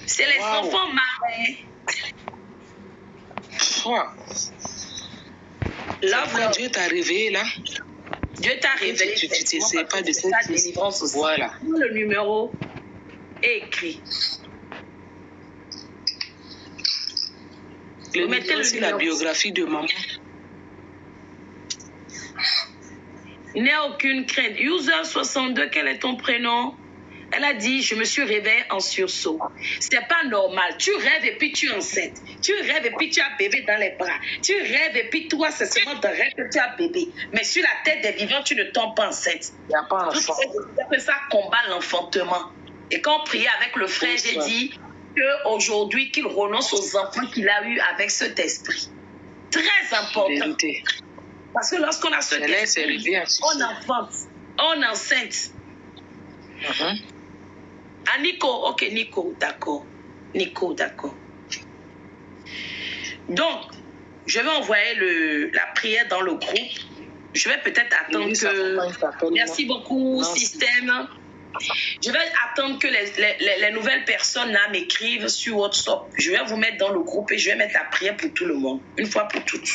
C'est les enfants marins. Love. Dieu t'a réveillé là. Dieu t'a révélé. Tu sais pas de cette délivrance aussi. Voilà. Le numéro est écrit. Vous mettez aussi la biographie de maman. N'aie aucune crainte. User 62, quel est ton prénom? Elle a dit, je me suis réveillée en sursaut. C'est pas normal. Tu rêves et puis tu es enceinte. Tu rêves et puis tu as bébé dans les bras. Tu rêves et puis toi, c'est seulement de rêve que tu as bébé. Mais sur la tête des vivants, tu ne tombes pas enceinte. Il n'y a pas d'enfant. Ça combat l'enfantement. Et quand on priait avec le frère, j'ai dit qu'aujourd'hui, qu'il renonce aux enfants qu'il a eus avec cet esprit. Très important. Vérité. Parce que lorsqu'on a cet esprit, on enfante, on enceinte. Ah, Nico, ok, Nico, d'accord. Nico, d'accord. Donc, je vais envoyer la prière dans le groupe. Je vais peut-être attendre que... Merci beaucoup, système. Je vais attendre que les nouvelles personnes là m'écrivent sur WhatsApp. Je vais vous mettre dans le groupe et je vais mettre la prière pour tout le monde, une fois pour toutes.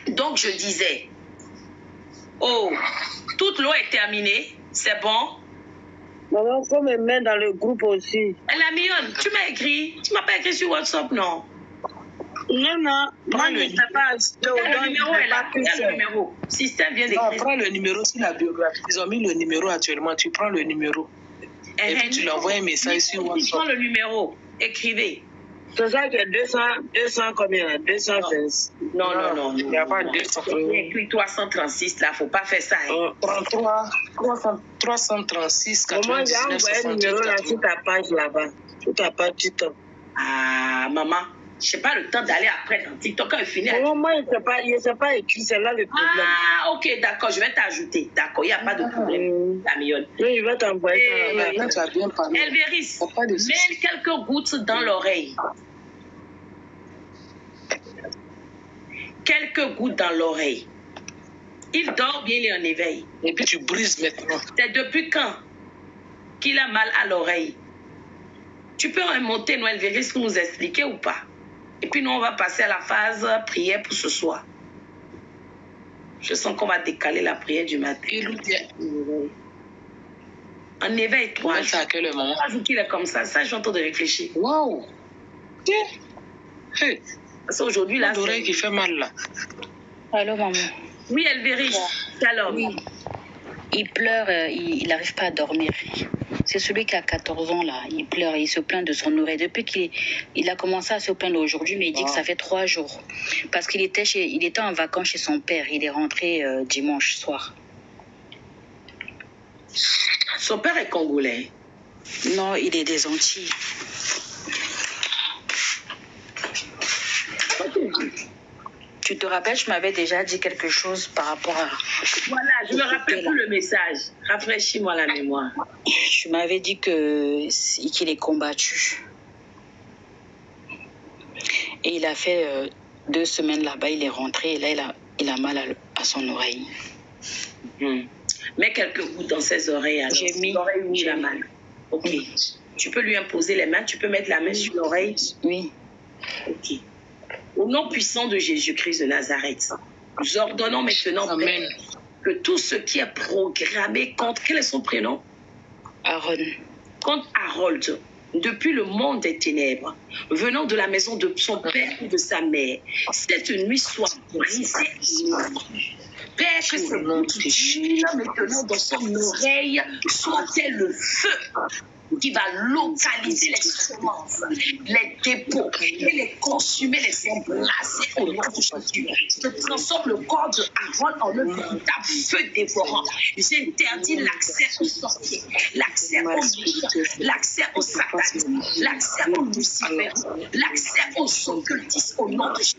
Donc, je disais, oh, toute l'eau est terminée, c'est bon. Maman, faut me mettre dans le groupe aussi. La mignonne, tu m'as écrit, tu m'as pas écrit sur WhatsApp, non? Non, moi je ne sais pas. Le numéro est là, le numéro. Système vient d'écrire. Non, prends le numéro sur la biographie. Ils ont mis le numéro actuellement, tu prends le numéro. Et puis tu lui envoies un message sur WhatsApp. Tu prends le numéro, écrivez. C'est ça que 200 combien? 220. Non. Il n'y a pas 200. Il écrit 336 là, il ne faut pas faire ça. Hein. 336, 99, Maman, j'ai envoyé le numéro là sur ta page là-bas. Sur ta page TikTok. Ah, maman, je n'ai pas le temps d'aller après dans TikTok quand il finit. Maman, moi, il ne s'est pas écrit, c'est là le problème. Ah, ok, d'accord, je vais t'ajouter. D'accord, il n'y a pas de problème, la mignonne. Oui, il va t'envoyer ça. Tu as bien parlé. Elvéris, mets quelques gouttes dans l'oreille. Quelques gouttes dans l'oreille. Il dort bien, il est en éveil. Et puis tu brises maintenant. C'est depuis quand qu'il a mal à l'oreille? Tu peux remonter, Noël Véris, pour nous expliquer ou pas? Et puis nous, on va passer à la phase prière pour ce soir. Je sens qu'on va décaler la prière du matin. En éveil, 3 jours. À quel moment? 3 jours qu'il est comme ça. Ça, je suis en train de réfléchir. Waouh! Hey. Parce qu'aujourd'hui, là, l'oreille qui fait mal, là. Allô, maman? Oui, Elvéris. Alors? Oui. Il pleure, il n'arrive pas à dormir. C'est celui qui a 14 ans, là. Il pleure, il se plaint de son oreille. Depuis qu'il a commencé à se plaindre aujourd'hui, mais il dit que ça fait 3 jours. Parce qu'il était, il était en vacances chez son père. Il est rentré dimanche soir. Son père est congolais? Non, il est des Antilles. Tu te rappelles, je m'avais déjà dit quelque chose par rapport à... Voilà, je me rappelle plus le message. Rafraîchis-moi la mémoire. Tu m'avais dit qu'il est combattu. Et il a fait 2 semaines là-bas, il est rentré et là, il a mal à son oreille. Mets quelques gouttes dans ses oreilles. J'ai mis. L'oreille où il a mal. Ok. Tu peux lui imposer les mains, tu peux mettre la main sur l'oreille. Oui. Ok. Au nom puissant de Jésus-Christ de Nazareth, nous ordonnons maintenant Amen. que tout ce qui est programmé contre, quel est son prénom? Aaron. Contre Harold, depuis le monde des ténèbres, venant de la maison de son père ou de sa mère, cette nuit soit brisée. Père, que ces gouttes d'huile maintenant dans son oreille soient-elles le feu qui va localiser les semences, les dépôts, et les consumer, les embraser au nom de Jésus. Je transforme le corps de Aaron en un véritable feu dévorant. J'interdis l'accès aux sorciers, l'accès aux méchants, l'accès aux satanistes, l'accès aux lucifères, l'accès aux occultistes au nom de Jésus.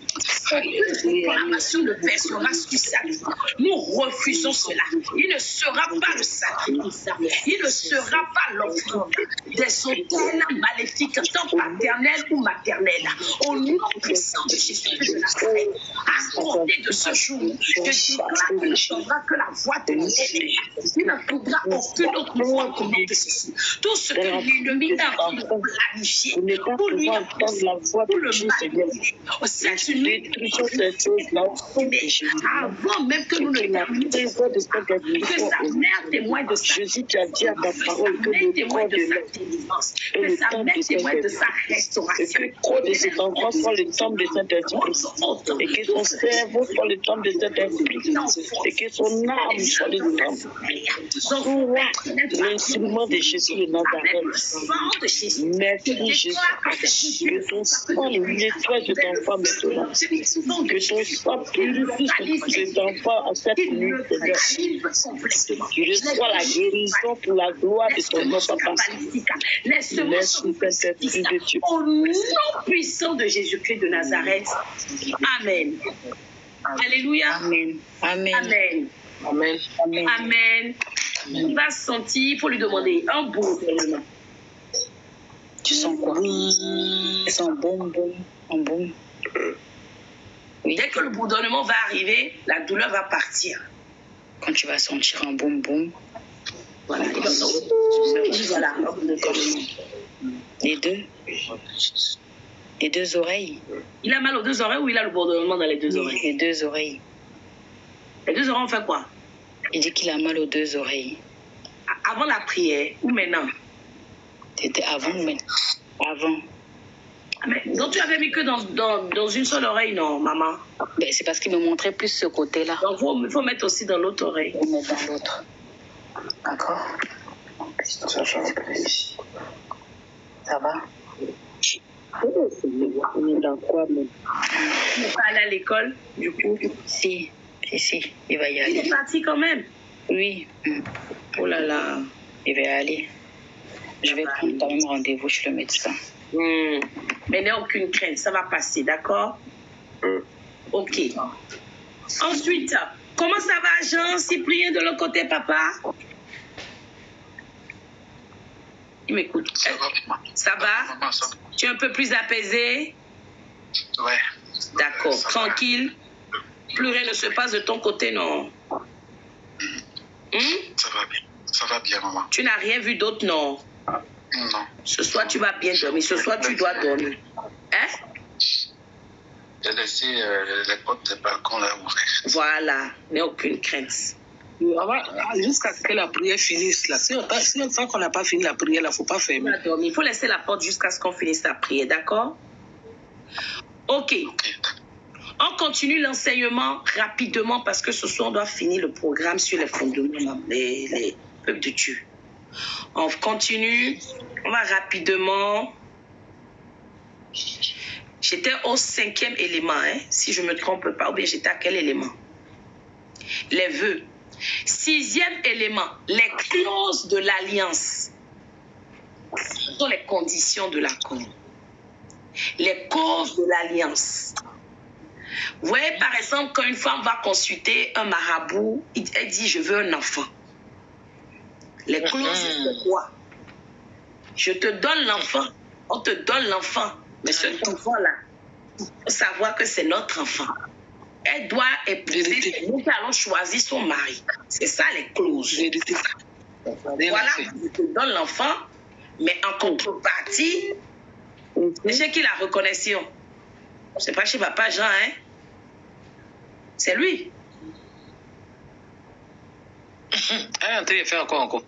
Une proclamation de versera sur sa vie. Nous refusons cela. Il ne sera pas le sacrifice. Il ne sera pas l'offrande des autels maléfiques, tant paternels ou maternels. Au nom puissant de Jésus-Christ de Nazareth, à compter de ce jour, je déclare qu'il ne changera que la voix de l'ennemi. Il ne trouvera aucune autre voix au nom de Jésus. Tout ce que l'ennemi a envie de planifier, pour lui entendre pour le manipuler. C'est une nuit avant même que nous ne terminions, que sa mère témoigne de sa Jésus, tu as dit à ta parole que le corps de délivrance, que sa mère témoigne de sa restauration. Et que le corps de cet enfant soit le temple de Saint-Esprit. Et que son cerveau soit le temple de Saint-Esprit. Et que son âme soit le temple. Soit l'instrument de Jésus de Nazareth. Merci Jésus. Que ton sang nettoie cet enfant maintenant. Que ton sang purifie cet enfant à cette nuit. Tu reçois la guérison pour la gloire de ton nom, papa. Merci Saint-Esprit de Dieu. Au nom puissant de Jésus-Christ de Nazareth. Amen. Alléluia. Amen. Amen. Amen. Amen. Amen. Amen. Il va sentir, il faut lui demander un bourdonnement. Tu sens quoi? Tu sens un boum. Oui. Dès que le bourdonnement va arriver, la douleur va partir. Quand tu vas sentir un boum. Voilà. Voilà. Les deux oreilles. Il a mal aux 2 oreilles ou il a le bourdonnement dans les 2 oreilles? Les 2 oreilles. Les 2 oreilles, on fait quoi? Il dit qu'il a mal aux 2 oreilles. Avant la prière ou maintenant? C'était avant ou maintenant? Avant. Mais, donc tu avais mis que dans une seule oreille, non, maman? Ben, c'est parce qu'il me montrait plus ce côté-là. Donc il faut mettre aussi dans l'autre oreille. On met dans l'autre. D'accord. Ça va? On est dans quoi, mais Il n'est pas allé à l'école, du coup? Si, il va y Il aller. est parti quand même? Oui. Oh là là. Il va y aller. Je vais prendre quand même rendez-vous chez le médecin. Mais n'aie aucune crainte, ça va passer, d'accord? Ok. Ensuite, comment ça va, Jean? Cyprien de l'autre côté, papa? Il m'écoute. Ça va? Maman, ça Tu es un peu plus apaisé? Ouais. D'accord, Ça va. tranquille. Plus rien ne se passe de ton côté, non? Ça va bien, maman. Tu n'as rien vu d'autre, non? Non. Ce soir, tu vas bien dormir. Ce soir, tu dois dormir. Hein? J'ai laissé les portes des balcons là ouvertes. Voilà, n'aie aucune crainte. Jusqu'à ce que la prière finisse là. Si on sent qu'on n'a pas fini la prière, il ne faut pas Tu fermer. vas dormir. Il faut laisser la porte jusqu'à ce qu'on finisse la prière, d'accord? Ok. On continue l'enseignement rapidement parce que ce soir, on doit finir le programme sur les fondements, les peuples de Dieu. On continue. On va rapidement. J'étais au 5e élément, hein, si je ne me trompe pas, ou bien j'étais à quel élément? Les vœux. 6e élément, les clauses de l'alliance. Ce sont les conditions de l'accord. Les causes de l'alliance. Vous voyez, par exemple, quand une femme va consulter un marabout, elle dit, je veux un enfant. Les clauses, c'est quoi? Je te donne l'enfant. On te donne l'enfant. Mais cet enfant-là, il faut savoir que c'est notre enfant. Elle doit épouser. Nous allons choisir son mari. C'est ça les clauses. Voilà, je te donne l'enfant, mais en contrepartie, c'est chez qui la reconnaissance? C'est pas chez papa Jean, hein? C'est lui. Ah, tu fait encore.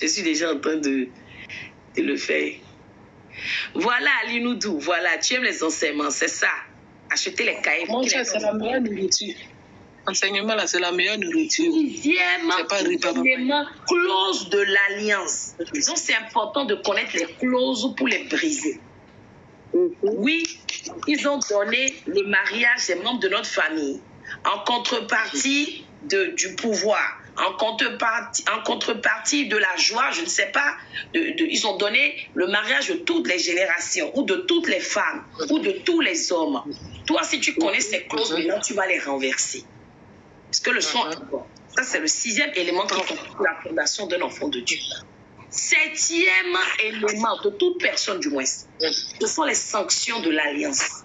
Je suis déjà en train de le faire. Voilà, Alinoudou, voilà, tu aimes les enseignements, c'est ça. Acheter les cahiers. Mon cher, c'est la meilleure nourriture. Enseignement, là, c'est la meilleure nourriture. 6e élément, clause de l'alliance. Donc, c'est important de connaître les clauses pour les briser. Oui, ils ont donné le mariage des membres de notre famille en contrepartie du pouvoir, en contrepartie de la joie, je ne sais pas, ils ont donné le mariage de toutes les générations, ou de toutes les femmes, ou de tous les hommes. Toi, si tu connais ces clauses, maintenant, tu vas les renverser. Parce que le son, ça c'est le 6e élément qui constitue la fondation d'un enfant de Dieu. 7e élément de toute personne du moins, ce sont les sanctions de l'alliance.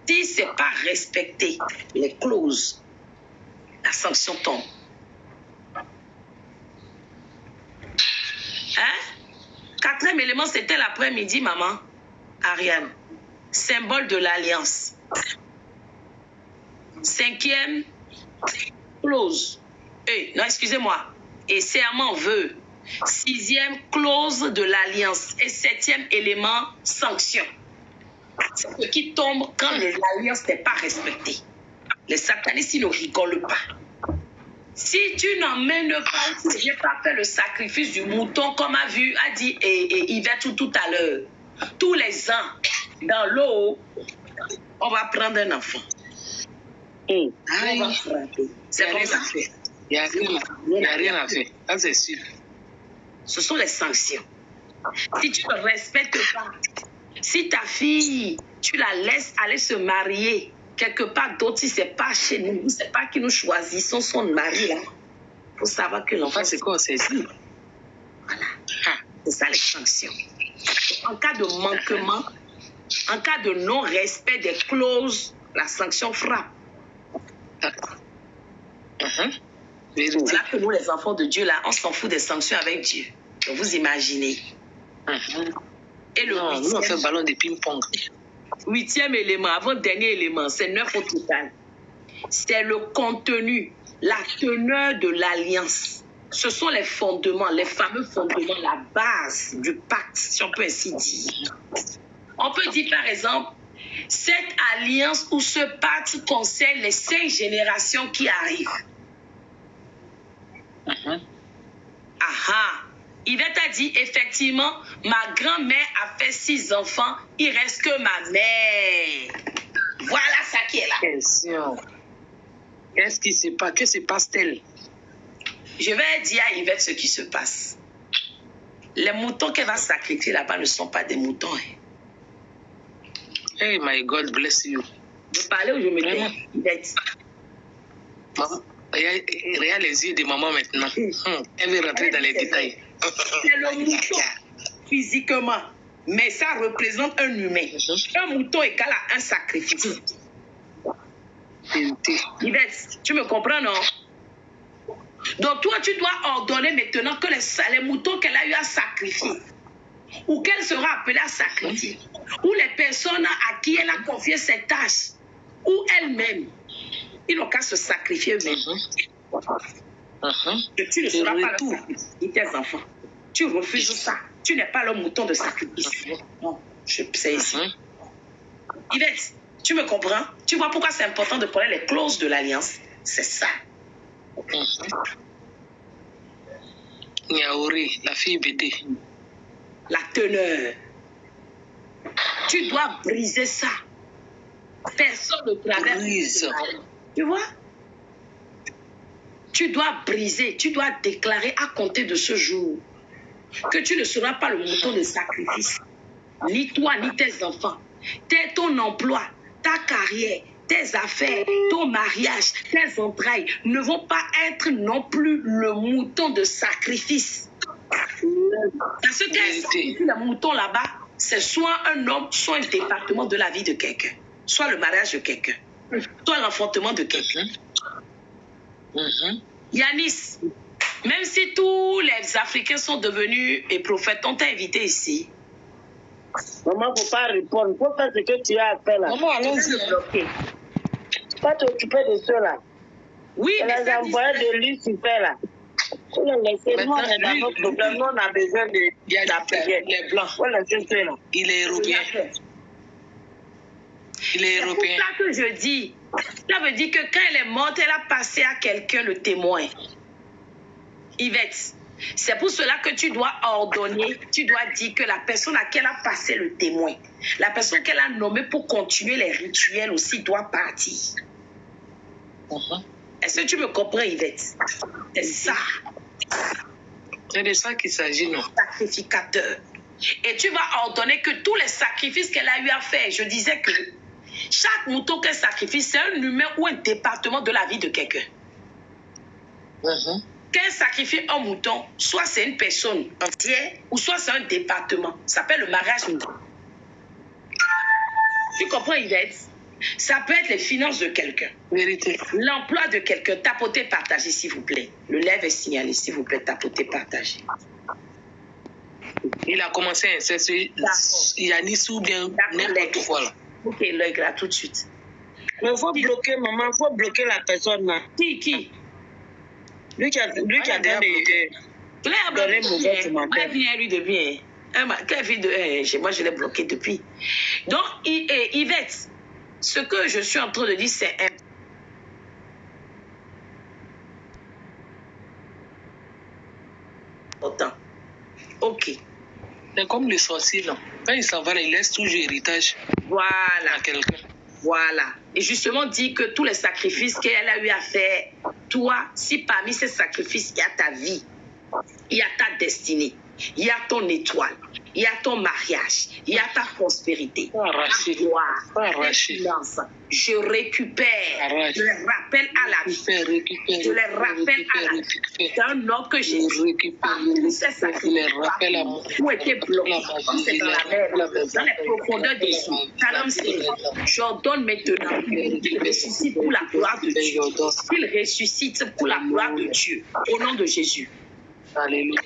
Si ce n'est pas respecté, les clauses, la sanction tombe. Hein? 4e élément, c'était l'après-midi, maman. Ariane. Symbole de l'alliance. 5e, clause. Non, excusez-moi. Et serment vœu. 6e, clause de l'alliance. Et 7e élément, sanction. C'est ce qui tombe quand l'alliance n'est pas respectée. Les satanistes, ils ne rigolent pas. Si tu n'emmènes pas, si je n'ai pas fait le sacrifice du mouton, comme a dit Yvette tout à l'heure, tous les ans, dans l'eau, on va prendre un enfant. On va frapper. C'est comme ça. Il n'y a rien à faire. Ça, c'est sûr. Ce sont les sanctions. Si tu ne respectes pas, si ta fille, tu la laisses aller se marier quelque part d'autre, si ce n'est pas chez nous, ce n'est pas que nous choisissons son mari là, il faut savoir que l'enfant, c'est quoi, c'est ça. Voilà. C'est ça les sanctions. En cas de manquement, en cas de non-respect des clauses, la sanction frappe. Voilà que nous, les enfants de Dieu, là, on s'en fout des sanctions avec Dieu. Donc, vous imaginez. Et le nous, on fait ballon de ping-pong. 8e élément, avant-dernier élément, c'est 9 au total. C'est le contenu, la teneur de l'alliance. Ce sont les fondements, les fameux fondements, la base du pacte, si on peut ainsi dire. On peut dire, par exemple, cette alliance ou ce pacte concerne les 5 générations qui arrivent. Yvette a dit, effectivement, ma grand-mère a fait 6 enfants, il reste que ma mère. Voilà ça qui est là. Question. Qu'est-ce qui se passe? Que se passe-t-il? Je vais dire à Yvette ce qui se passe. Les moutons qu'elle va sacrifier là-bas ne sont pas des moutons. Hey, my God bless you. Vous parlez où je me tais, Yvette? Maman, regarde les yeux de maman maintenant. Elle veut rentrer dans les détails. C'est le mouton physiquement, mais ça représente un humain. Un mouton égale à un sacrifice. Yvette, tu me comprends, non? Donc toi, tu dois ordonner maintenant que les moutons qu'elle a eu à sacrifier, ou qu'elle sera appelée à sacrifier, ou les personnes à qui elle a confié cette tâche, ou elle-même, ils n'ont qu'à se sacrifier eux-mêmes. Que tu ne seras pas le sacrifice de tes enfants. Tu refuses ça. Tu n'es pas le mouton de sacrifice. Non, c'est ici. Yvette, tu me comprends? Tu vois pourquoi c'est important de connaître les clauses de l'alliance? C'est ça. Niaouri, la fille BD. La teneur. Tu dois briser ça. Personne ne traverse. Brise. Tu vois? Tu dois briser, tu dois déclarer à compter de ce jour que tu ne seras pas le mouton de sacrifice. Ni toi, ni tes enfants. Ton emploi, ta carrière, tes affaires, ton mariage, tes entrailles ne vont pas être non plus le mouton de sacrifice. Parce que sacrifie le mouton là-bas, c'est soit un homme, soit un département de la vie de quelqu'un. Soit le mariage de quelqu'un. Soit l'enfantement de quelqu'un. Yanis, même si tous les Africains sont devenus et prophètes, on t'a invité ici. Maman, il ne faut pas répondre. Il faut faire ce que tu as à faire là. Maman, allons-y. Tu ne pas t'occuper de ceux-là. Oui, mais les envoyés de Lucifer là. Faut les laisser. Nous, on est dans nos problèmes. Nous, on a besoin de les blancs. Faut laisser ceux-là. Il est européen. Il est européen. C'est pour ça que je dis. Ça veut dire que quand elle est morte, elle a passé à quelqu'un le témoin. Yvette, c'est pour cela que tu dois ordonner, tu dois dire que la personne à qui elle a passé le témoin, la personne qu'elle a nommée pour continuer les rituels aussi doit partir. Est-ce que tu me comprends, Yvette? C'est ça. C'est de ça qu'il s'agit, non? Sacrificateur. Et tu vas ordonner que tous les sacrifices qu'elle a eu à faire, je disais que chaque mouton qu'elle sacrifie, c'est un humain ou un département de la vie de quelqu'un. Quand elle sacrifie un mouton, soit c'est une personne entière, ou soit c'est un département. Ça s'appelle le mariage mouton. Tu comprends, Yvette? Ça peut être les finances de quelqu'un. Vérité. L'emploi de quelqu'un. Tapotez, partagez, s'il vous plaît. Le lève est signalé, s'il vous plaît. Tapotez, partagez. Il a commencé à insister. Yanis ou bien n'importe quoi là. Ok, l'œil là tout de suite. Mais il faut bloquer, maman. Il faut bloquer la personne là. Qui? Lui qui a déjà donné mauvais commentaire. Elle vient lui de bien. Moi, je l'ai bloqué depuis. Donc, Yvette, ce que je suis en train de dire, c'est important. Ok. C'est comme le sorcier, là. Quand il s'en va, là, il laisse toujours héritage Voilà. à quelqu'un. Voilà. Et justement, dit que tous les sacrifices qu'elle a eu à faire, toi, si parmi ces sacrifices, il y a ta vie, il y a ta destinée, il y a ton étoile, il y a ton mariage, il y a ta prospérité, ta gloire, tes finances. Je récupère, je les rappelle à la vie. Je les rappelle à la vie. C'est un ordre que j'ai parmi ces sacrifices où étaient bloqués. Comme c'est dans la mer, dans les profondeurs des eaux. Shalom, j'ordonne maintenant qu'il ressuscite pour la gloire de Dieu. Qu'il ressuscite pour la gloire de Dieu. Au nom de Jésus. Alléluia.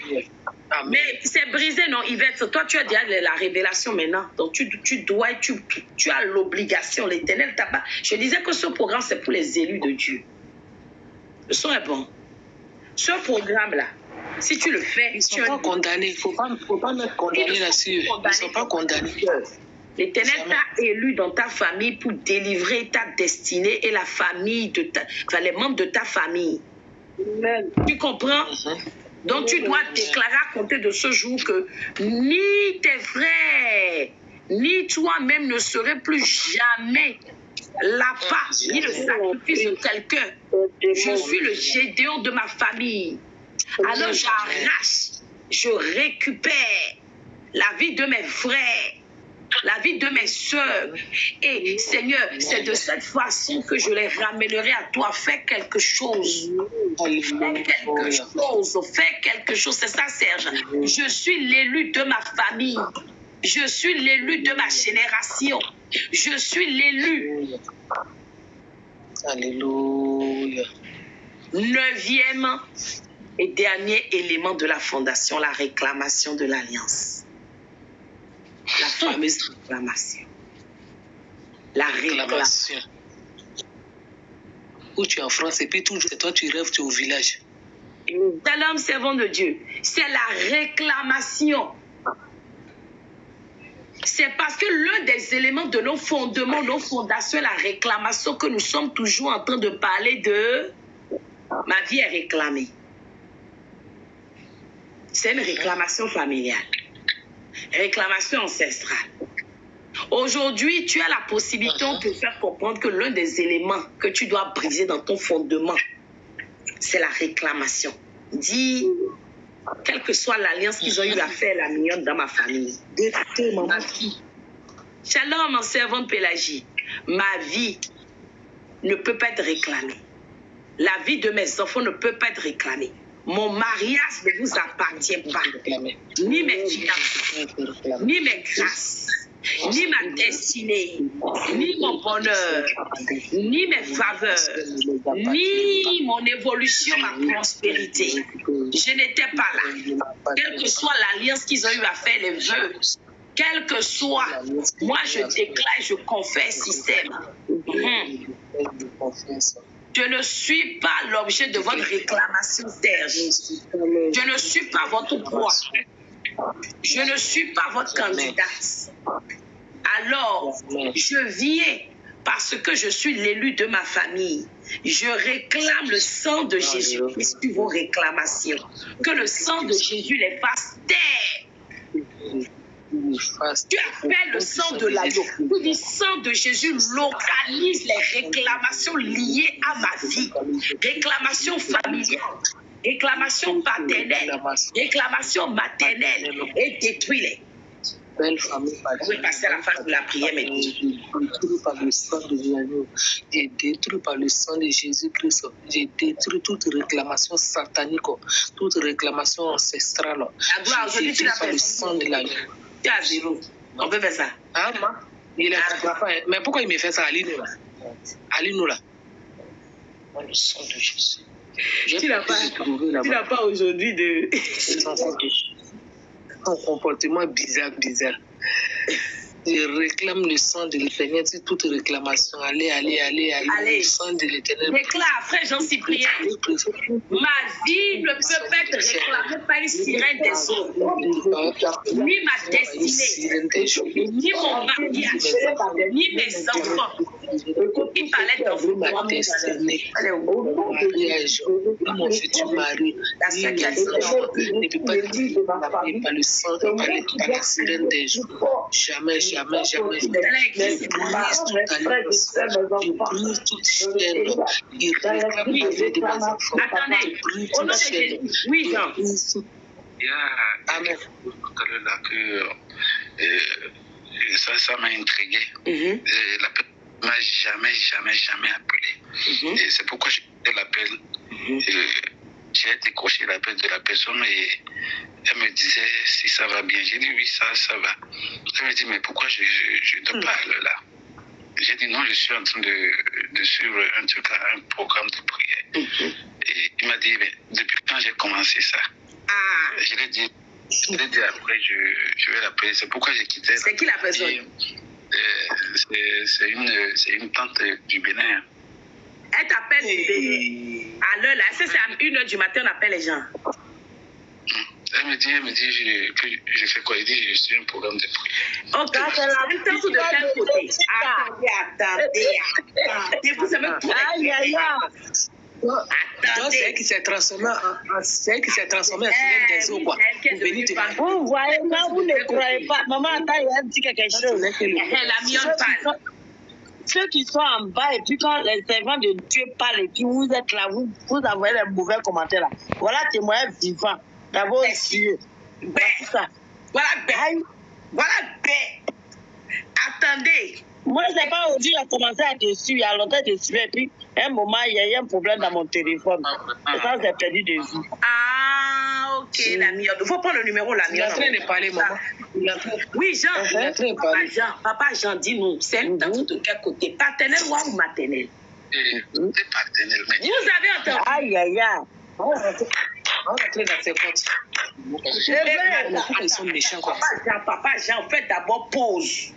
Amen. Mais c'est brisé, non, Yvette? Toi, tu as déjà la révélation maintenant. Donc, tu as l'obligation. L'Éternel t'a pas. Je disais que ce programme, c'est pour les élus de Dieu. Le son est bon. Ce programme-là, si tu le fais... Ils ne sont pas condamnés. Il ne faut pas mettre condamnés là-dessus. Ils ne sont pas condamnés. L'Éternel t'a élu dans ta famille pour délivrer ta destinée et la famille les membres de ta famille. Tu comprends? Donc tu dois déclarer à compter de ce jour que ni tes frères, ni toi-même ne serez plus jamais la part ni le sacrifice de quelqu'un. Je suis le Gédéon de ma famille. Alors j'arrache, je récupère la vie de mes frères, la vie de mes soeurs. Et Seigneur, c'est de cette façon que je les ramènerai à toi. Fais quelque chose. Fais quelque chose. Fais quelque chose. C'est ça, Serge. Je suis l'élu de ma famille. Je suis l'élu de ma génération. Je suis l'élu. Alléluia. 9e et dernier élément de la fondation, la réclamation de l'alliance. La fameuse réclamation. La réclamation. Où tu es en France et puis toujours, c'est toi, tu rêves, tu es au village. Shalom, servant de Dieu. C'est la réclamation. C'est parce que l'un des éléments de nos fondements, nos fondations, la réclamation, que nous sommes toujours en train de parler de Ma vie est réclamée. C'est une réclamation familiale. Réclamation ancestrale. Aujourd'hui, tu as la possibilité de te faire comprendre que l'un des éléments que tu dois briser dans ton fondement, c'est la réclamation. Dis, quelle que soit l'alliance qu'ils ont eu à faire, la mignonne dans ma famille. Shalom, en servante Pélagie. Ma vie ne peut pas être réclamée. La vie de mes enfants ne peut pas être réclamée. Mon mariage ne vous appartient pas. Ni mes finances, ni mes grâces, ni ma destinée, ni mon bonheur, ni mes faveurs, ni mon évolution, ma prospérité. Je n'étais pas là. Quelle que soit l'alliance qu'ils ont eu à faire, les vœux, quel que soit, moi je déclare, je confesse système. Je ne suis pas l'objet de votre réclamation, Serge. Je ne suis pas votre proie. Je ne suis pas votre candidate. Alors, je viens parce que je suis l'élu de ma famille. Je réclame le sang de Jésus-Christ sur vos réclamations. Que le sang de Jésus les fasse taire. Tu appelles le sang de l'agneau. Tu dis sang de Jésus localise les réclamations liées à ma vie. Réclamations familiales, réclamations paternelles, réclamations maternelles et détruis-les. Belle famille, vous pouvez passer à la phase de la prière maintenant. Détruit par le sang de l'agneau, détruit par le sang de Jésus-Christ. J'ai détruit toute réclamation satanique, toute réclamation ancestrale. La gloire, aujourd'hui tu l'as fait. Le sang de l'agneau. Tu as zéro. On peut faire ça. Ah, moi, il est mais pourquoi il me fait ça, Aline là? Aline là. Le sang de Jésus. Tu n'as pas aujourd'hui de. Un comportement bizarre. Je réclame le sang de l'Éternel sur toute réclamation. Allez. Le sang de l'Éternel. Déclare, frère Jean-Cyprien. Ma vie ne peut pas être réclamée par une sirène des eaux. Ni ma destinée, ni mon mariage, ni mes enfants. Il parlait d'enfants. Ma destinée, mon mariage, ni mon futur mari, ni mes enfants ne peut pas être réclamé par le sang, par la sirène des eaux. Jamais. Je brise toute chaîne. Il réclame la vie de mes enfants. Attendez, au nom de Jésus. Oui, Jean. Il y a Amen. Ça m'a intrigué. La personne ne m'a jamais appelé. Et c'est pourquoi j'ai fait l'appel. J'ai décroché l'appel de la personne et elle me disait si ça va bien. J'ai dit oui, ça va. Elle me dit mais pourquoi je te parle là? J'ai dit non, je suis en train de suivre un programme de prière. Et il m'a dit mais depuis quand j'ai commencé ça? Je l'ai dit après, je vais l'appeler. C'est pourquoi j'ai quitté. C'est qui la personne? C'est une tante du Bénin. Elle t'appelle à l'heure là. C'est à 1h du matin, on appelle les gens. Elle me dit que je fais quoi? Elle dit je suis un programme de prière. Ok. Elle tente de quel côté? Attendez. Vous savez tout. Donc, c'est elle qui s'est transformée en sirène des eaux, quoi. Vous voyez, là, vous ne croyez pas. Maman, attends, il a dit quelque chose. La mignonne parle. Ceux qui sont en bas, et puis quand les servants de Dieu parlent, et puis vous êtes là, vous envoyez les mauvais commentaires là. Voilà témoignage vivant. D'abord, Dieu. Ça. Voilà. Attendez. Moi, je ne sais pas aujourd'hui, j'ai commencé à te suivre. Il y a longtemps, je te suivais. Et puis, un moment, il y a eu un problème dans mon téléphone. Et ça, j'ai perdu de vue. Ah, ok, la mignonne. Il faut prendre le numéro, la mignonne. Il est en train de parler, maman. Oui, Jean. Il est en train de parler. Papa Jean, dis-nous, c'est une tante de quel côté? Paternel ou maternel? C'est paternel. Vous avez entendu? Aïe. On va entrer dans ses comptes. Ils sont méchants comme ça. Papa Jean, faites d'abord pause.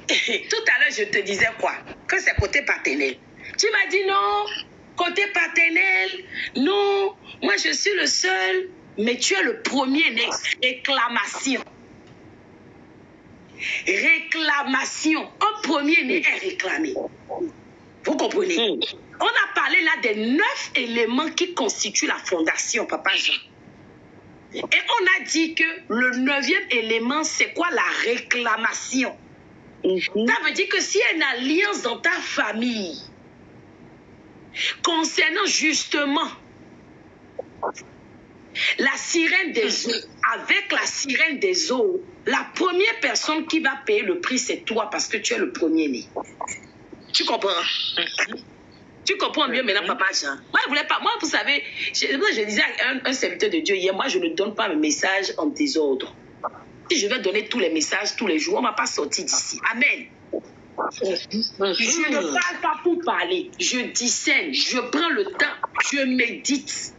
Tout à l'heure, je te disais quoi? Que c'est côté paternel. Tu m'as dit non, côté paternel, non, moi je suis le seul, mais tu es le premier né. Réclamation. Un premier né est réclamé. Vous comprenez? On a parlé là des 9 éléments qui constituent la fondation, Papa Jean. Et on a dit que le 9e élément, c'est quoi? La réclamation. Ça veut dire que s'il y a une alliance dans ta famille concernant justement la sirène des eaux, avec la sirène des eaux, la première personne qui va payer le prix, c'est toi parce que tu es le premier-né. Tu comprends? Tu comprends mieux maintenant, Papa Jean. Moi, je voulais pas. Moi, vous savez, je disais à un serviteur de Dieu hier, moi, je ne donne pas mes messages en désordre. Si je vais donner tous les messages tous les jours, on ne va pas sortir d'ici. Amen. Je ne parle pas pour parler. Je discerne. Je prends le temps. Je médite.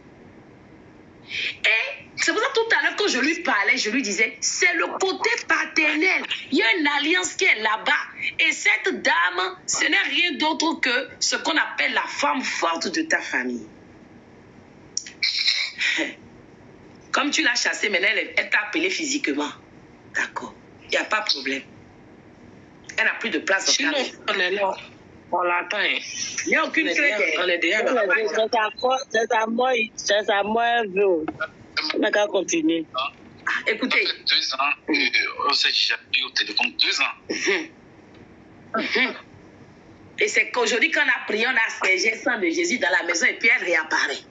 Et c'est pour ça tout à l'heure, quand je lui parlais, je lui disais, c'est le côté paternel. Il y a une alliance qui est là-bas. Et cette dame, ce n'est rien d'autre que ce qu'on appelle la femme forte de ta famille. Comme tu l'as chassée, maintenant, elle t'a appelé physiquement. D'accord. Il n'y a pas de problème. Elle n'a plus de place dans ta vie. On est là. On l'attend. Il n'y a aucune clé. On est déjà là. C'est sa moi, on n'a qu'à continuer. Écoutez. Ça fait 2 ans, on s'est jamais eu au téléphone. 2 ans. Et c'est qu'aujourd'hui, quand on a prié, on a aspergé le sang de Jésus dans la maison et puis elle réapparaît.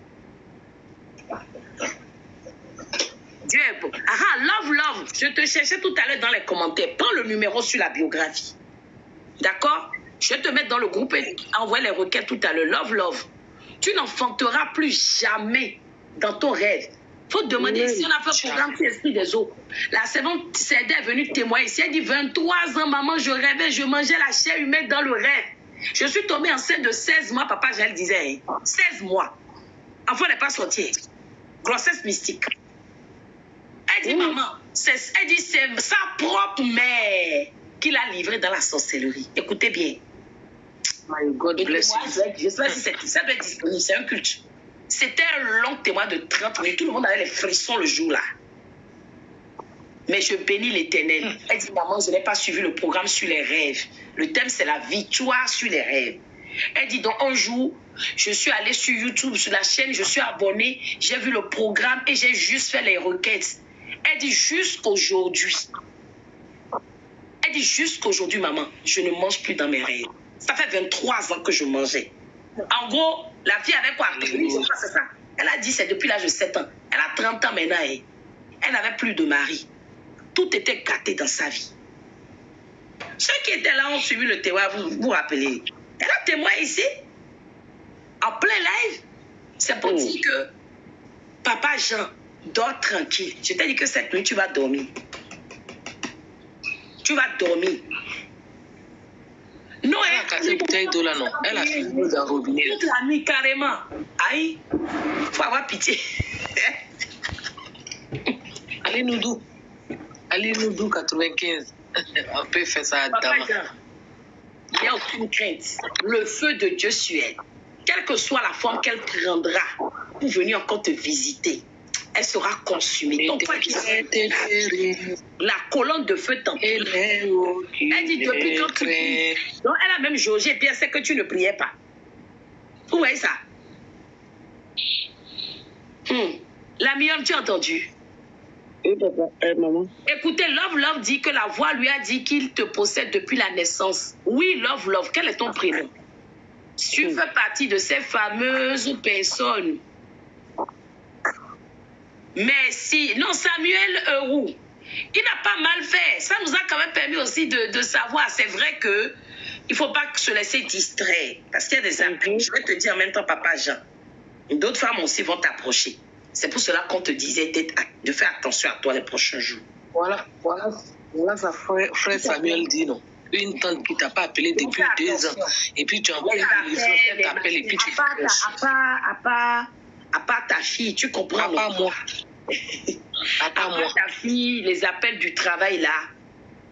Dieu est beau. Love. Je te cherchais tout à l'heure dans les commentaires. Prends le numéro sur la biographie. D'accord? Je vais te mettre dans le groupe et envoyer les requêtes tout à l'heure. Love. Tu n'enfanteras plus jamais dans ton rêve. Il faut demander si on a fait un programme sur l'esprit des eaux. La servante Cédée est venue témoigner ici. Elle dit 23 ans, maman, je rêvais, je mangeais la chair humaine dans le rêve. Je suis tombée enceinte de 16 mois, papa, je le disais. 16 mois. Enfant n'est pas sorti. Grossesse mystique. Elle dit, maman, elle dit, c'est sa propre mère qui l'a livrée dans la sorcellerie. Écoutez bien. My God bless you. Je ne sais pas si ça doit être disponible, c'est un culte. C'était un long témoin de 30 minutes. Tout le monde avait les frissons le jour-là. Mais je bénis l'Éternel. Elle dit, maman, je n'ai pas suivi le programme sur les rêves. Le thème, c'est la victoire sur les rêves. Elle dit, donc un jour, je suis allée sur YouTube, sur la chaîne, je suis abonnée, j'ai vu le programme et j'ai juste fait les requêtes. Elle dit, jusqu'aujourd'hui. Elle dit, jusqu'aujourd'hui, maman, je ne mange plus dans mes rêves. Ça fait 23 ans que je mangeais. En gros, la fille avait quoi? C'est ça. Elle a dit, c'est depuis l'âge de 7 ans. Elle a 30 ans maintenant. Elle n'avait plus de mari. Tout était gâté dans sa vie. Ceux qui étaient là ont suivi le témoin, vous vous rappelez. Elle a témoigné ici, en plein live. C'est pour dire que Papa Jean, dors tranquille. Je t'ai dit que cette nuit, tu vas dormir. Tu vas dormir. Non, elle a cassé une bouteille d'eau là, non. Elle a fini dans le robinet. Toute la nuit, carrément. Aïe, faut avoir pitié. Allez, Noudou. 95. On peut faire ça à Dama. Il n'y a aucune crainte. Le feu de Dieu sur elle, quelle que soit la forme qu'elle prendra pour venir encore te visiter, elle sera consumée. Donc, la colonne de feu t'entend. Elle dit depuis quand tu pries. Donc, elle a même jaugé, puis elle sait que tu ne priais pas. Vous voyez ça? La mienne, tu as entendu? Oui, papa, maman. Écoutez, Love dit que la voix lui a dit qu'il te possède depuis la naissance. Oui, Love, quel est ton prénom? Tu fais partie de ces fameuses personnes. Mais si, non, Samuel Heroux, il n'a pas mal fait. Ça nous a quand même permis aussi de savoir. C'est vrai que il ne faut pas se laisser distraire. Parce qu'il y a des appels. Je vais te dire en même temps, Papa Jean. D'autres femmes aussi vont t'approcher. C'est pour cela qu'on te disait de faire attention à toi les prochains jours. Voilà ça, frère Samuel dit non. Une tante qui t'a pas appelé depuis 2 ans. Et puis tu envoies une elle t'appelle et puis tu fais. À part ta fille, tu comprends? À part moi. À part ta fille, les appels du travail là,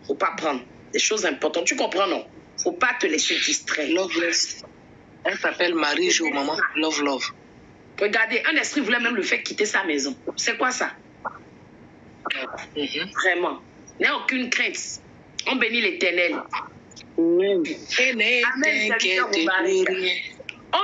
faut pas prendre. Des choses importantes. Tu comprends, non? Faut pas te laisser distraire. Loveless. Elle s'appelle Marie-Jo, maman. Love. Regardez, un esprit voulait même le faire quitter sa maison. C'est quoi ça? Vraiment. Il n'y a aucune crainte. On bénit l'Éternel. On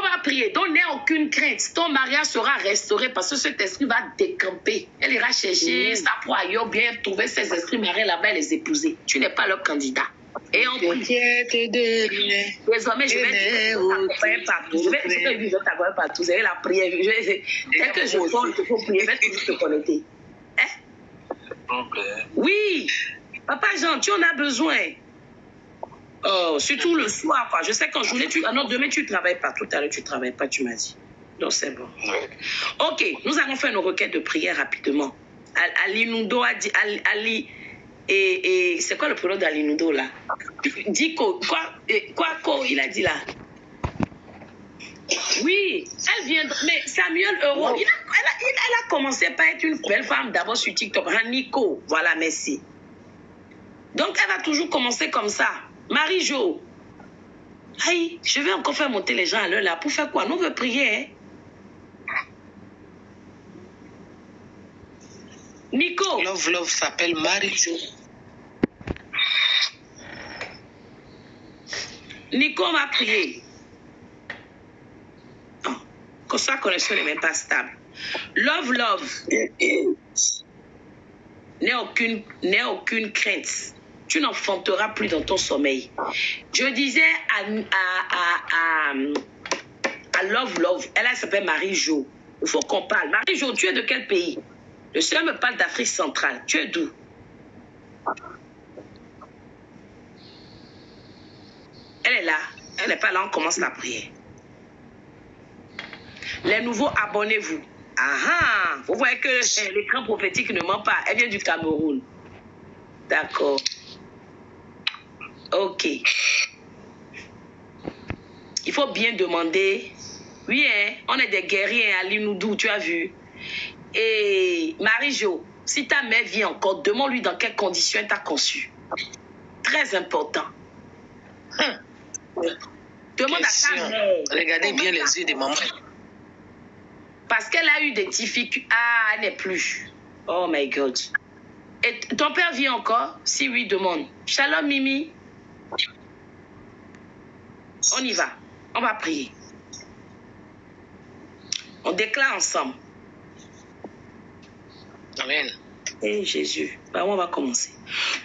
va prier. Donc, n'aie aucune crainte. Ton mariage sera restauré parce que cet esprit va décamper. Elle ira chercher sa proie ailleurs, bien trouver ses esprits mariés là-bas et les épouser. Tu n'es pas leur candidat. Et on prie. Désormais, je vais t'accompagner partout. Je vais t'accompagner partout. Vous avez la prière. Dès que je parle, il faut prier. Je vais toujours te connecter. Hein? Oui. Papa Jean, tu en as besoin. Oh, surtout le soir, quoi. Je sais qu'en journée, non, demain, tu ne travailles pas. Tout à l'heure, tu ne travailles pas, tu m'as dit. Donc, c'est bon. Ok, nous allons faire nos requêtes de prière rapidement. Ali Nundo a dit... Ali... Et c'est quoi le prénom d'Ali Nundo, là? Dico, quoi, il a dit là? Oui, elle vient... Mais Samuel Euro, elle a commencé par être une belle femme d'abord sur TikTok. Nico, voilà, merci. Donc, elle va toujours commencer comme ça. Marie-Jo, aïe, je vais encore faire monter les gens à l'heure là. Pour faire quoi? Nous, on veut prier, hein? Nico. Love s'appelle Marie-Jo. Nico, on va prier. Oh, que sa connexion n'est même pas stable. Love. N'aie aucune crainte. Tu n'enfanteras plus dans ton sommeil. Je disais à Love, elle s'appelle Marie-Jo. Il faut qu'on parle. Marie-Jo, tu es de quel pays? Le Seigneur me parle d'Afrique centrale. Tu es d'où? Elle est là. Elle n'est pas là, on commence la prière. Les nouveaux, abonnez-vous. Ah, vous voyez que l'écran prophétique ne ment pas. Elle vient du Cameroun. D'accord. Ok. Il faut bien demander. Oui, hein, on est des guerriers à l'Inoudou, tu as vu. Et Marie-Jo, si ta mère vient encore, demande-lui dans quelles conditions elle t'a conçu. Très important. Demande à ta mère. Regardez bien les yeux de maman. Parce qu'elle a eu des difficultés. Ah, elle n'est plus. Oh my God. Et ton père vient encore? Si oui, demande. Shalom, Mimi. On y va. On va prier. On déclare ensemble. Amen. Et Jésus. Bah, on va commencer.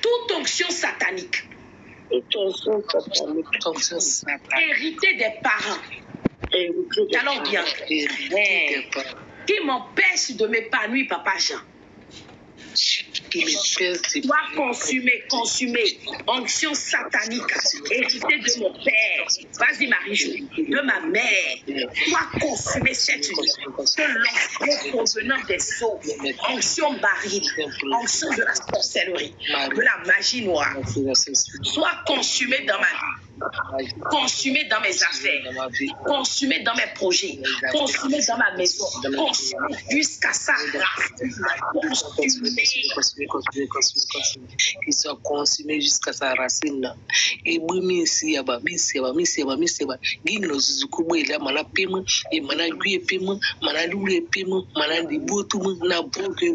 Toute onction satanique. Hérité des parents. Allons bien. Qui m'empêche de m'épanouir, Papa Jean. Soit consumé, onction satanique, hérité de mon père, vas-y Marie-Jo, de ma mère, soit consumé cette nuit, de l'onction provenant des eaux, onction barrique, onction de la sorcellerie, de la magie noire, soit consumé dans ma vie, consumé dans mes affaires, consumé dans mes projets, consumé dans ma maison, consumé jusqu'à sa race, consumé, qu'il soit consumé jusqu'à sa racine. Et misi yaba, gino zuzukubo ila mana pema, et mana guye pema, mana lule pema, mana dibotu na boke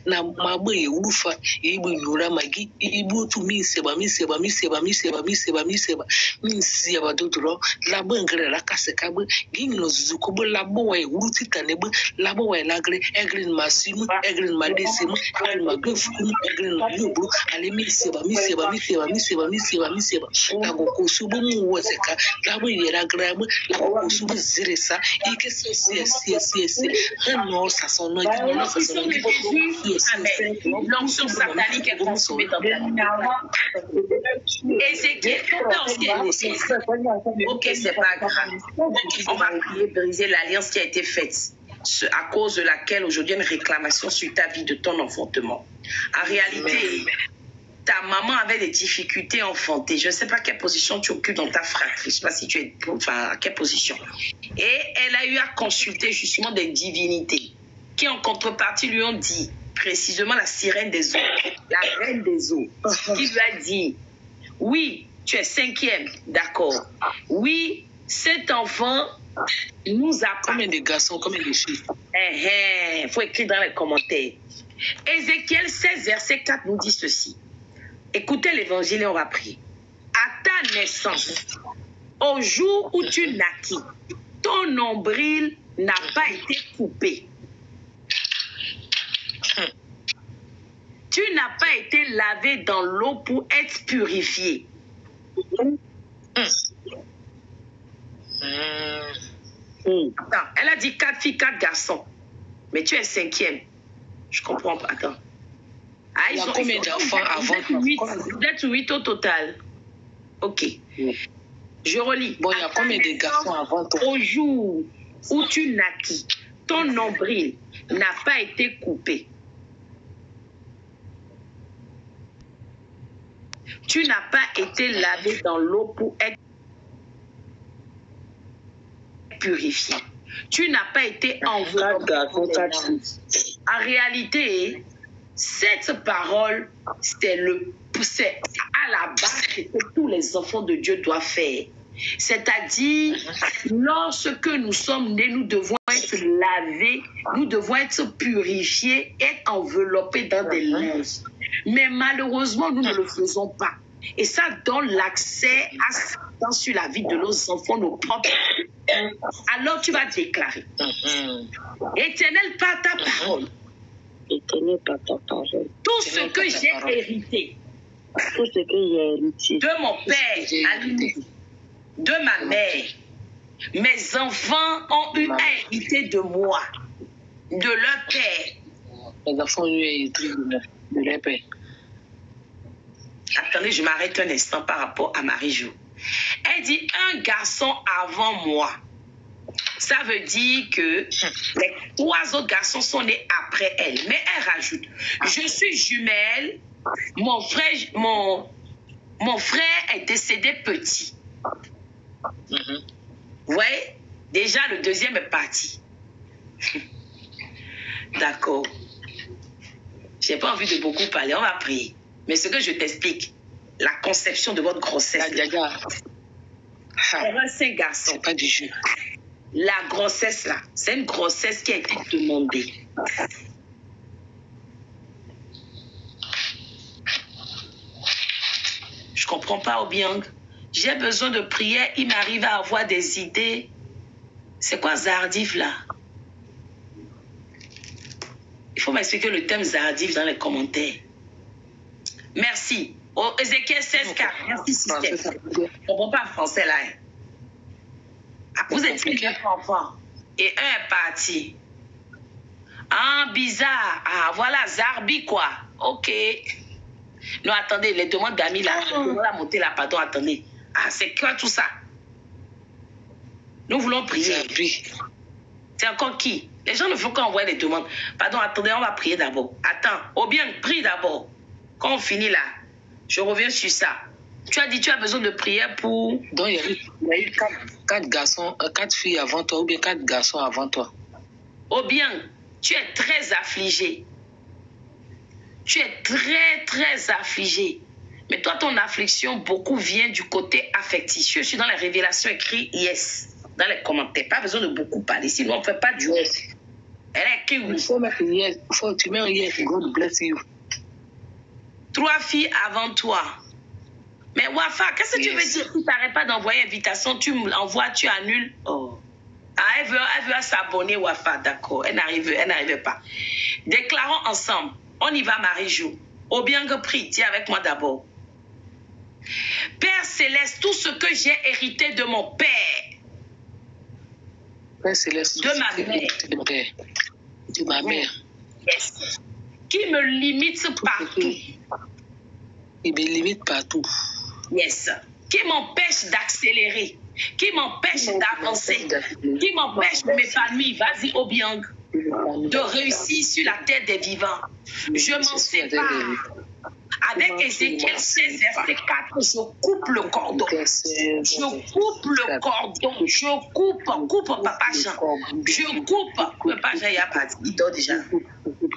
na mabe e ufa, e ibu nyura magi, e ibotu misi yaba dotoro, la bengre la kasekabe, gino zuzukubo la bo e uruti tanebe, la bo e lagre, egrin masimu, egrin madesimu, egrin magufumu, egrin magubru, ale misi yaba, la goko subu mu wazeka, la bo yera grabe, la goko subu ziresa, ike si, non, ça sonne, l'onction satanique est consumée dans ta vie. Ézéchiel, ok, c'est pas grave. On va prier, briser l'alliance qui a été faite, à cause de laquelle aujourd'hui il y a une réclamation sur ta vie de ton enfantement. En réalité, ta maman avait des difficultés à enfanter. Je ne sais pas quelle position tu occupes dans ta fratrie. Je ne sais pas si tu es... Enfin, à quelle position. Et elle a eu à consulter justement des divinités qui, en contrepartie, lui ont dit, précisément la sirène des eaux, la reine des eaux, qui lui a dit, oui, tu es 5e, d'accord. Oui, cet enfant nous a... Combien de garçons, combien de filles? Il faut écrire dans les commentaires. Ézéchiel 16, verset 4 nous dit ceci. Écoutez l'évangile et on va prier. À ta ta naissance, au jour où tu naquis, ton nombril n'a pas été coupé. Tu n'as pas été lavé dans l'eau pour être purifié. Attends, elle a dit 4 filles, 4 garçons. Mais tu es 5e. Je comprends pas. Attends. Ah, Il y a combien d'enfants avant? Vous êtes 8 au total. Ok. Je relis. Bon, il y a combien de garçons avant toi? Au jour où tu naquis, ton nombril n'a pas été coupé. Tu n'as pas été lavé dans l'eau pour être purifié. Tu n'as pas été enveloppé. En réalité, cette parole, c'est à la base ce que tous les enfants de Dieu doivent faire. C'est-à-dire, lorsque nous sommes nés, nous devons être lavés, nous devons être purifiés, être enveloppés dans des linges. Mais malheureusement, nous ne le faisons pas. Et ça donne l'accès à Satan sur la vie de nos enfants, nos propres. Alors tu vas déclarer. Éternel, par ta parole. Éternel, par ta parole. Tout ce que j'ai hérité. Tout ce que j'ai hérité. De mon père, Aline, de ma mère. Mes enfants ont eu à hériter de moi, de leur père. Les enfants ont eu à hériter de leur père. Attendez, je m'arrête un instant par rapport à Marie-Jo. Elle dit un garçon avant moi. Ça veut dire que les 3 autres garçons sont nés après elle. Mais elle rajoute, je suis jumelle, mon frère est décédé petit. Vous voyez? Déjà, le deuxième est parti. D'accord. Je n'ai pas envie de beaucoup parler, on va prier. Mais ce que je t'explique, la conception de votre grossesse. C'est un 5 garçons. C'est pas du jeu. La grossesse là, c'est une grossesse qui a été demandée. Je comprends pas, Obiang. J'ai besoin de prière, il m'arrive à avoir des idées. C'est quoi Zardif là? Il faut m'expliquer le thème Zardif dans les commentaires. Merci. Oh, Ézéchiel 16:4. Merci, système. Je ne comprends pas le français là. Ah, vous êtes 9 enfants et un est parti. Ah, bizarre. Ah, voilà, Zarbi quoi. Ok. Non, attendez, les demandes d'amis là. On va monter là, pardon, attendez. Ah, c'est quoi tout ça? Nous voulons prier. C'est encore qui? Les gens ne font qu'envoyer les demandes. Pardon, attendez, on va prier d'abord. Attends, oh bien, prie d'abord. Quand on finit là, je reviens sur ça. Tu as dit tu as besoin de prière pour... Donc, il y a eu 4 garçons, 4 filles avant toi ou bien 4 garçons avant toi. Oh bien, tu es très affligé. Tu es très, très affligé. Mais toi, ton affliction, beaucoup vient du côté affectif. Je suis dans les révélations écrites yes. Dans les commentaires. Pas besoin de beaucoup parler. Sinon, on ne fait pas du yes. Elle est écrite oui. Il faut mettre yes. Tu mets un yes. God bless you. 3 filles avant toi. Mais Wafa, qu'est-ce que tu veux dire? Si tu n'arrêtes pas d'envoyer invitation, tu l'envoies, tu annules. Oh. Ah, elle veut s'abonner, Wafa, d'accord. Elle n'arrive pas. Déclarons ensemble. On y va, Marie-Jo. Au bien que prie, dis avec moi d'abord. Père Céleste, tout ce que j'ai hérité de mon Père. Père Céleste, de ma mère. De ma mère. Yes. Qui me limite partout. Il me limite partout. Yes. Qui m'empêche d'accélérer. Qui m'empêche d'avancer. Qui m'empêche de m'épanouir. Vas-y, Obiang. De réussir sur la terre des vivants. Je m'en sépare. Avec Ézéchiel 16, verset 4, je coupe le cordon. Je coupe le cordon. Je coupe Papa Jean. Je coupe. Papa Jean, il a pas dit. Il dort déjà.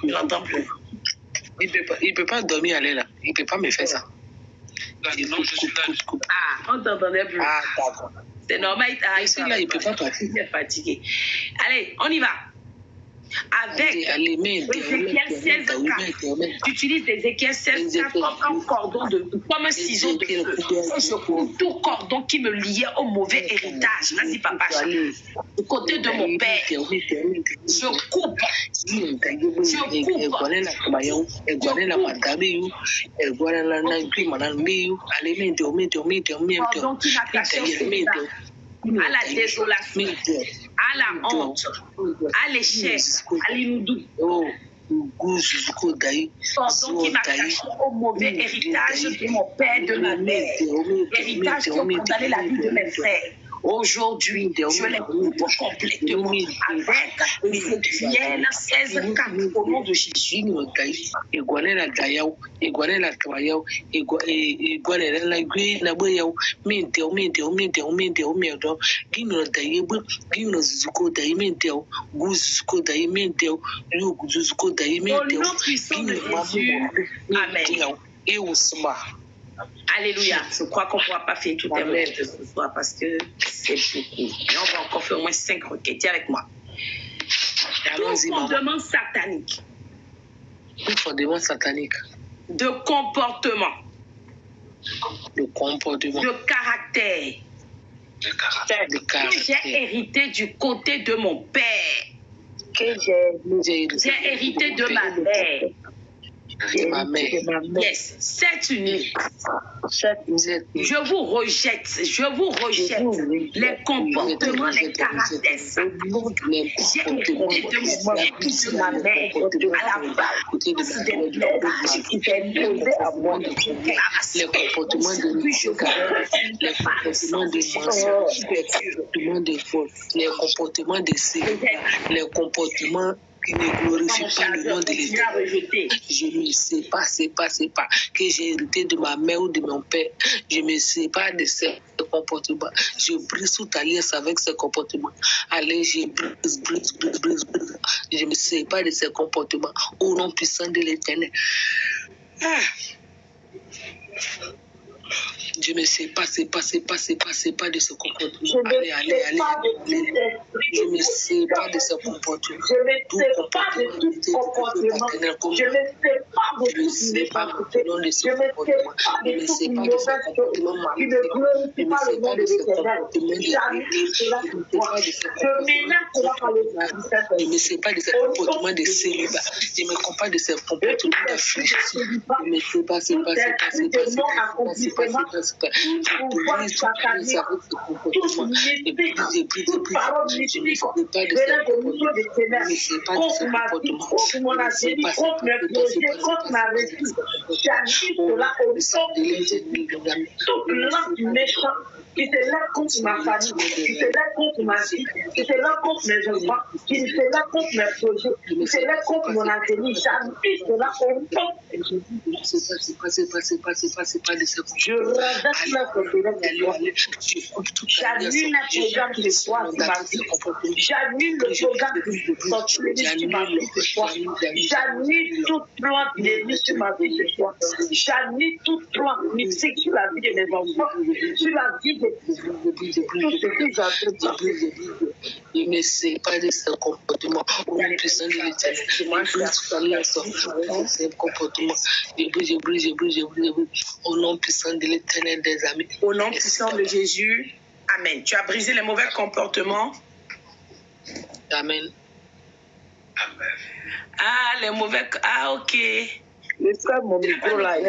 Je l'entends plus. Il peut pas dormir, aller là. Il peut pas me faire ça. Non, je suis là. Ah, on t'entendait plus. Ah, d'accord. C'est normal. Ici, là, il peut pas partir. Il est fatigué. Allez, on y va. avec Ézéchiel 16:4. Tu utilises Ézéchiel 16:4 comme un cordon comme un ciseau de feu. Je coupe tout cordon qui me liait au mauvais héritage. Vas-y, papa. Du côté de mon père, je coupe. À la désolation, à la honte, à l'échec, à l'inoudou. Pardon qui m'a caché au mauvais héritage de mon père, de ma mère. Héritage qui a condamné la vie de mes frères. Aujourd'hui, je les coupe complètement avec Ézéchiel 16:4 au nom de Jésus. Au nom puissant de Jésus. Amen. Alléluia. Je crois qu'on ne pourra pas faire tout un requête ce soir parce que c'est beaucoup. Mais on va encore faire au moins 5 requêtes. Tiens avec moi. Tout fondement satanique. Tout fondement satanique. De comportement. De caractère. Que j'ai hérité du côté de mon père. Que j'ai hérité de ma mère. Yes, c'est unique. Je vous rejette les comportements, les caractères sataniques. J'ai hérité de mon père, de ma mère, à la base des blaisages qui étaient posés à moi de déclaration. Les comportements de les comportements de les comportements qui ne glorifie pas le nom de l'Éternel. Je ne sais pas que j'ai hérité de ma mère ou de mon père. Je ne sais pas de ces comportements. Je brise toute alliance avec ces comportements. Allez, je brise. Je ne sais pas de ces comportements. Au nom puissant de l'Éternel. Je ne sais pas de ce comportement. Allez. Je ne sais pas de ce comportement. Je ne sais pas de tout comportement. Je ne sais pas de tout méchanceté. Je ne sais pas de toute mauvaise chose qui ne glorifie pas le nom de l'Éternel. J'annule cela pour toi. Je ménage cela par le Saint-Esprit. Je ne sais pas de ce comportement de célibat. Je ne me comprends pas de ce comportement d'affliction. Je ne sais pas. Pouvoir satanique, toute mystique, toute parole mystique, venant de niveau de ténèbres, contre ma vie, contre mon avenir, contre mes projets, contre ma réussite. J'agis cela au nom de Jésus. Toute langue méchante qui se lève contre ma famille, qui se lève contre ma vie, qui se lève contre mes enfants, qui se lève contre mes projets, qui se lève contre mon avenir. J'agis cela au nom de Jésus. Je renverse la j'annule le programme de foi sur ma vie. J'annule le programme de sorcellerie sur ma vie ce soir. J'annule tout plan d'ennemi sur ma vie ce soir. J'annule tout plan mystique sur la vie de mes enfants, sur la vie de tout ce que j'entreprends. Je ne sais pas de ce comportement. Au nom puissant de l'Éternel. Ce comportement. Je brise. Au nom puissant de l'Éternel des amis. Au nom puissant de Jésus. Amen. Tu as brisé les mauvais comportements. Amen. Ah, les mauvais... Ah, ok. Le frère, mon micro là, il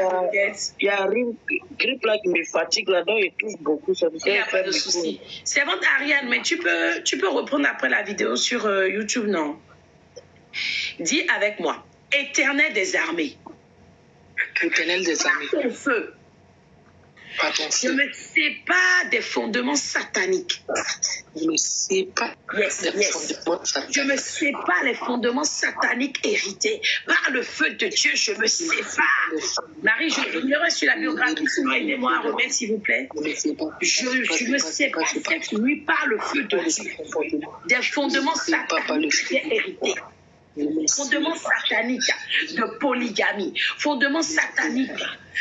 y a une grippe là qui me fatigue là, donc il touche beaucoup. Ça il n'y a pas de souci. C'est bon, Ariane, mais tu peux reprendre après la vidéo sur YouTube, non? Dis avec moi. Éternel des armées. Éternel des armées. Ton feu. Je ne sais pas des fondements sataniques. Je ne sais pas des fondements sataniques. Je ne sais pas les fondements sataniques hérités. Par le feu de Dieu, je ne sais pas. Marie, je ignorais sur la biographie, sinon aidez-moi à remettre, s'il vous plaît. Je ne sais pas cette nuit par le feu de Dieu. Des fondements sataniques hérités. Fondement satanique de polygamie, fondement satanique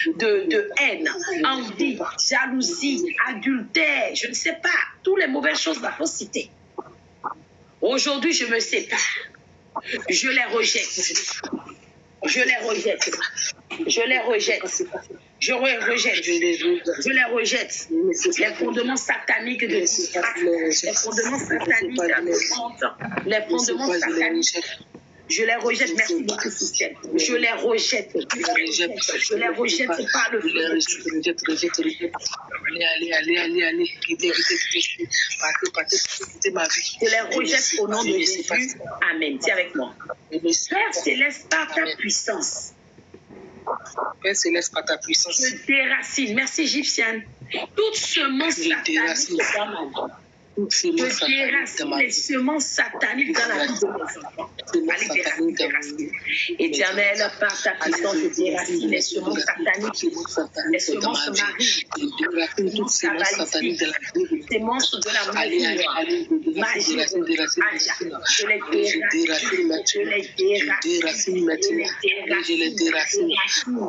de haine, envie, jalousie, adultère, je ne sais pas, toutes les mauvaises choses qu'il faut citer. Aujourd'hui, je me sépare Je les rejette. Je les rejette. Je les rejette. Je les rejette. Je les rejette. Les fondements sataniques de les fondements sataniques les fondements sataniques. Je les rejette, merci beaucoup, système. Je les rejette. Je les rejette par le feu. Allez. Je les rejette au nom de Jésus. Amen. Tiens avec moi. Père céleste, par ta puissance. Père céleste, par ta puissance. Je déracine. Merci, Égyptienne. Toute semence satanique dans ma vie. Je déracine les semences sataniques dans la vie de mes enfants. Allez, déracine. Éternel, par ta puissance, je déracine les semences sataniques, les semences marines, toutes semences sataniques, les semences de la magie, magie, je les déracine.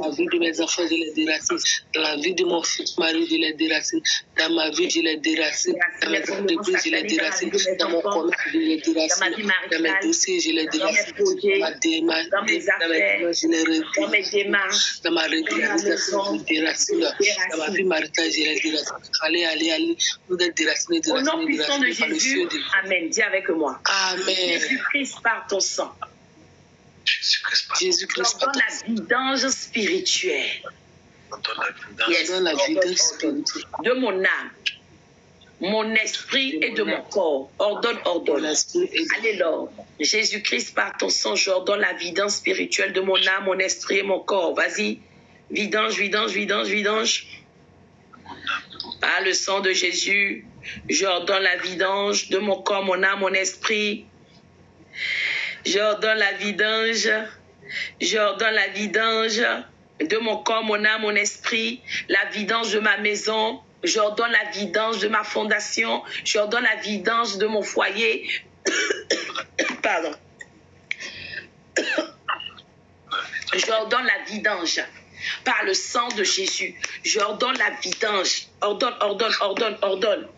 La vie de mes enfants, je les déracine. Dans la vie de mon fils, Marie, je les déracine. Dans ma vie, je les déracine. Dans mes entreprises, je les déracine. Dans mon commerce, je les déracine. Dans mes dossiers, je les déracine. Dans ma démarche, dans mes affaires, je les déracine. Dans mes démarches, dans ma régularisation, je les déracine. Dans ma vie maritale, je les déracine. Allez. Vous êtes déracinés. Au nom puissant de Jésus, Amen. Dis avec moi. Amen. Jésus-Christ par ton sang. Jésus-Christ dans la vidange spirituelle. Dans la vidange spirituelle. De mon âme, mon esprit et de mon corps. Ordonne. Allez, Lord. Jésus-Christ, par ton sang, j'ordonne la vidange spirituelle de mon âme, mon esprit et mon corps. Vas-y. Vidange. Par le sang de Jésus, j'ordonne la vidange de mon corps, mon âme, mon esprit. J'ordonne la vidange de mon corps, mon âme, mon esprit. La vidange de ma maison. J'ordonne la vidange de ma fondation. J'ordonne la vidange de mon foyer. Pardon. J'ordonne la vidange par le sang de Jésus. J'ordonne la vidange. Ordonne.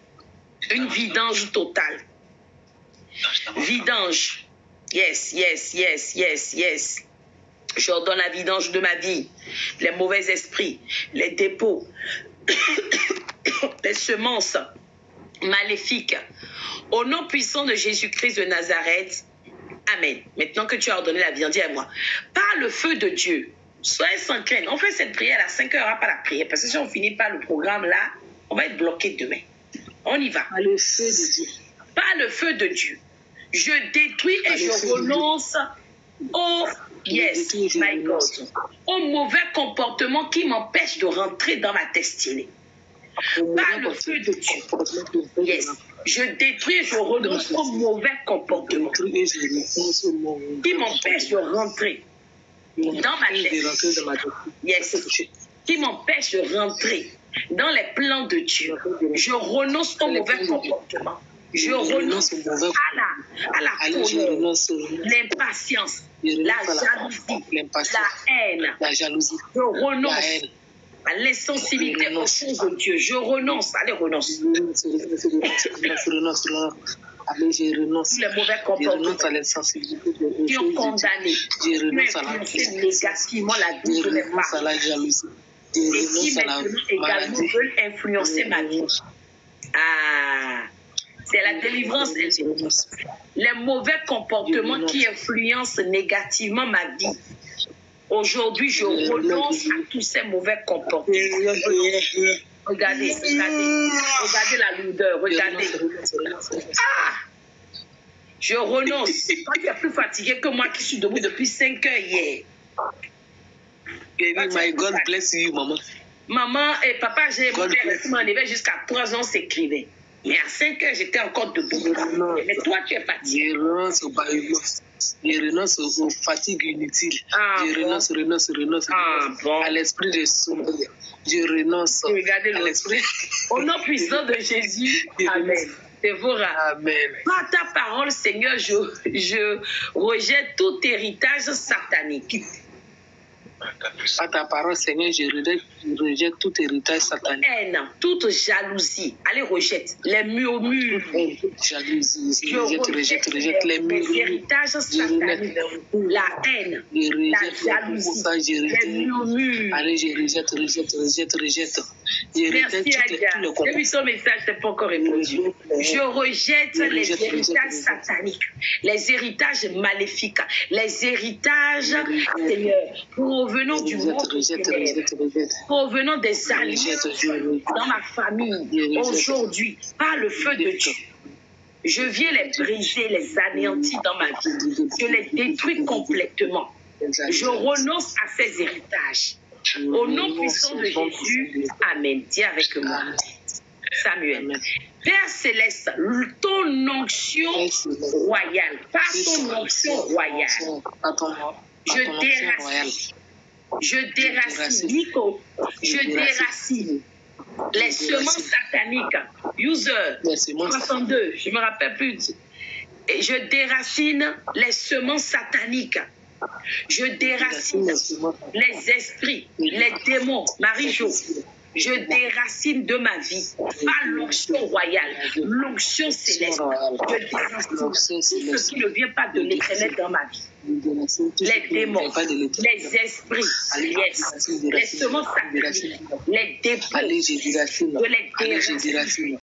Une vidange totale. Vidange. Yes. J'ordonne la vidange de ma vie. Les mauvais esprits, les dépôts, les semences maléfiques. Au nom puissant de Jésus-Christ de Nazareth. Amen. Maintenant que tu as ordonné la vidange, dis à moi. Par le feu de Dieu. Soyez sans crainte. On fait cette prière à 5 heures, pas la prière. Parce que si on finit pas le programme là, on va être bloqué demain. On y va. Par le feu de Dieu. Par le feu de Dieu. Je détruis et je renonce au my God, au mauvais comportement qui m'empêche de rentrer dans ma destinée. Par le feu de Dieu. Yes. Je détruis et je renonce au mauvais comportement qui m'empêche de rentrer dans ma destinée. Yes. Qui m'empêche de rentrer dans les plans de Dieu. Je renonce au mauvais comportement. Je renonce à la colère, l'impatience, la jalousie, Je renonce à l'insensibilité aux choses de Dieu. Je renonce. Allez, renonce. Allez, je renonce. Les mauvais comportements qui ont condamné, qui ont influencé négativement la vie de mes parents. Et qui maintenant également veulent influencer ma vie. C'est la délivrance. Les mauvais comportements qui influencent négativement ma vie. Aujourd'hui, je renonce à tous ces mauvais comportements. Regardez la lourdeur, regardez. Je renonce. Toi, tu es plus fatigué que moi qui suis debout depuis 5 heures hier. My God bless you, maman. Maman et papa, j'ai m'enlevé jusqu'à 3 ans, s'écrivait. Mais à 5 heures, j'étais encore debout. Mais toi, tu es fatigué. Je renonce aux fatigues inutiles. Je renonce à l'esprit de sommeil. Je renonce à l'esprit. Au nom puissant de Jésus. Amen. Amen. Par ta parole, Seigneur, je rejette tout héritage satanique. À ta parole, Seigneur, je rejette tout héritage satanique. Haine, toute jalousie. Allez, rejette les murmures. Toute jalousie, je rejette les murmures. Les héritages sataniques. La haine, la jalousie, les murmures. Allez, je rejette. Merci, Aïda. Depuis son message, c'est pas encore répondu. Je rejette les héritages sataniques, les héritages maléfiques, les héritages, Seigneur, provenant du monde, provenant des alliances dans ma famille, aujourd'hui, par le feu de Dieu. Je viens les briser, les anéantir dans ma vie. Je les détruis complètement. Je renonce à ces héritages. Au nom puissant de Jésus, Amen. Dis avec moi. Samuel. Père Céleste, ton onction royale, par ton onction royale, je déracine, Nico, je déracine les semences sataniques. User 62, je ne me rappelle plus. Et je déracine les semences sataniques. Je déracine les esprits, les démons, Marie-Jo. Je déracine de ma vie par l'onction royale, l'onction céleste. Je déracine tout ce qui ne vient pas de l'éternel dans ma vie. Les démons, les esprits, les semences sataniques, les dépôts, je les déracine.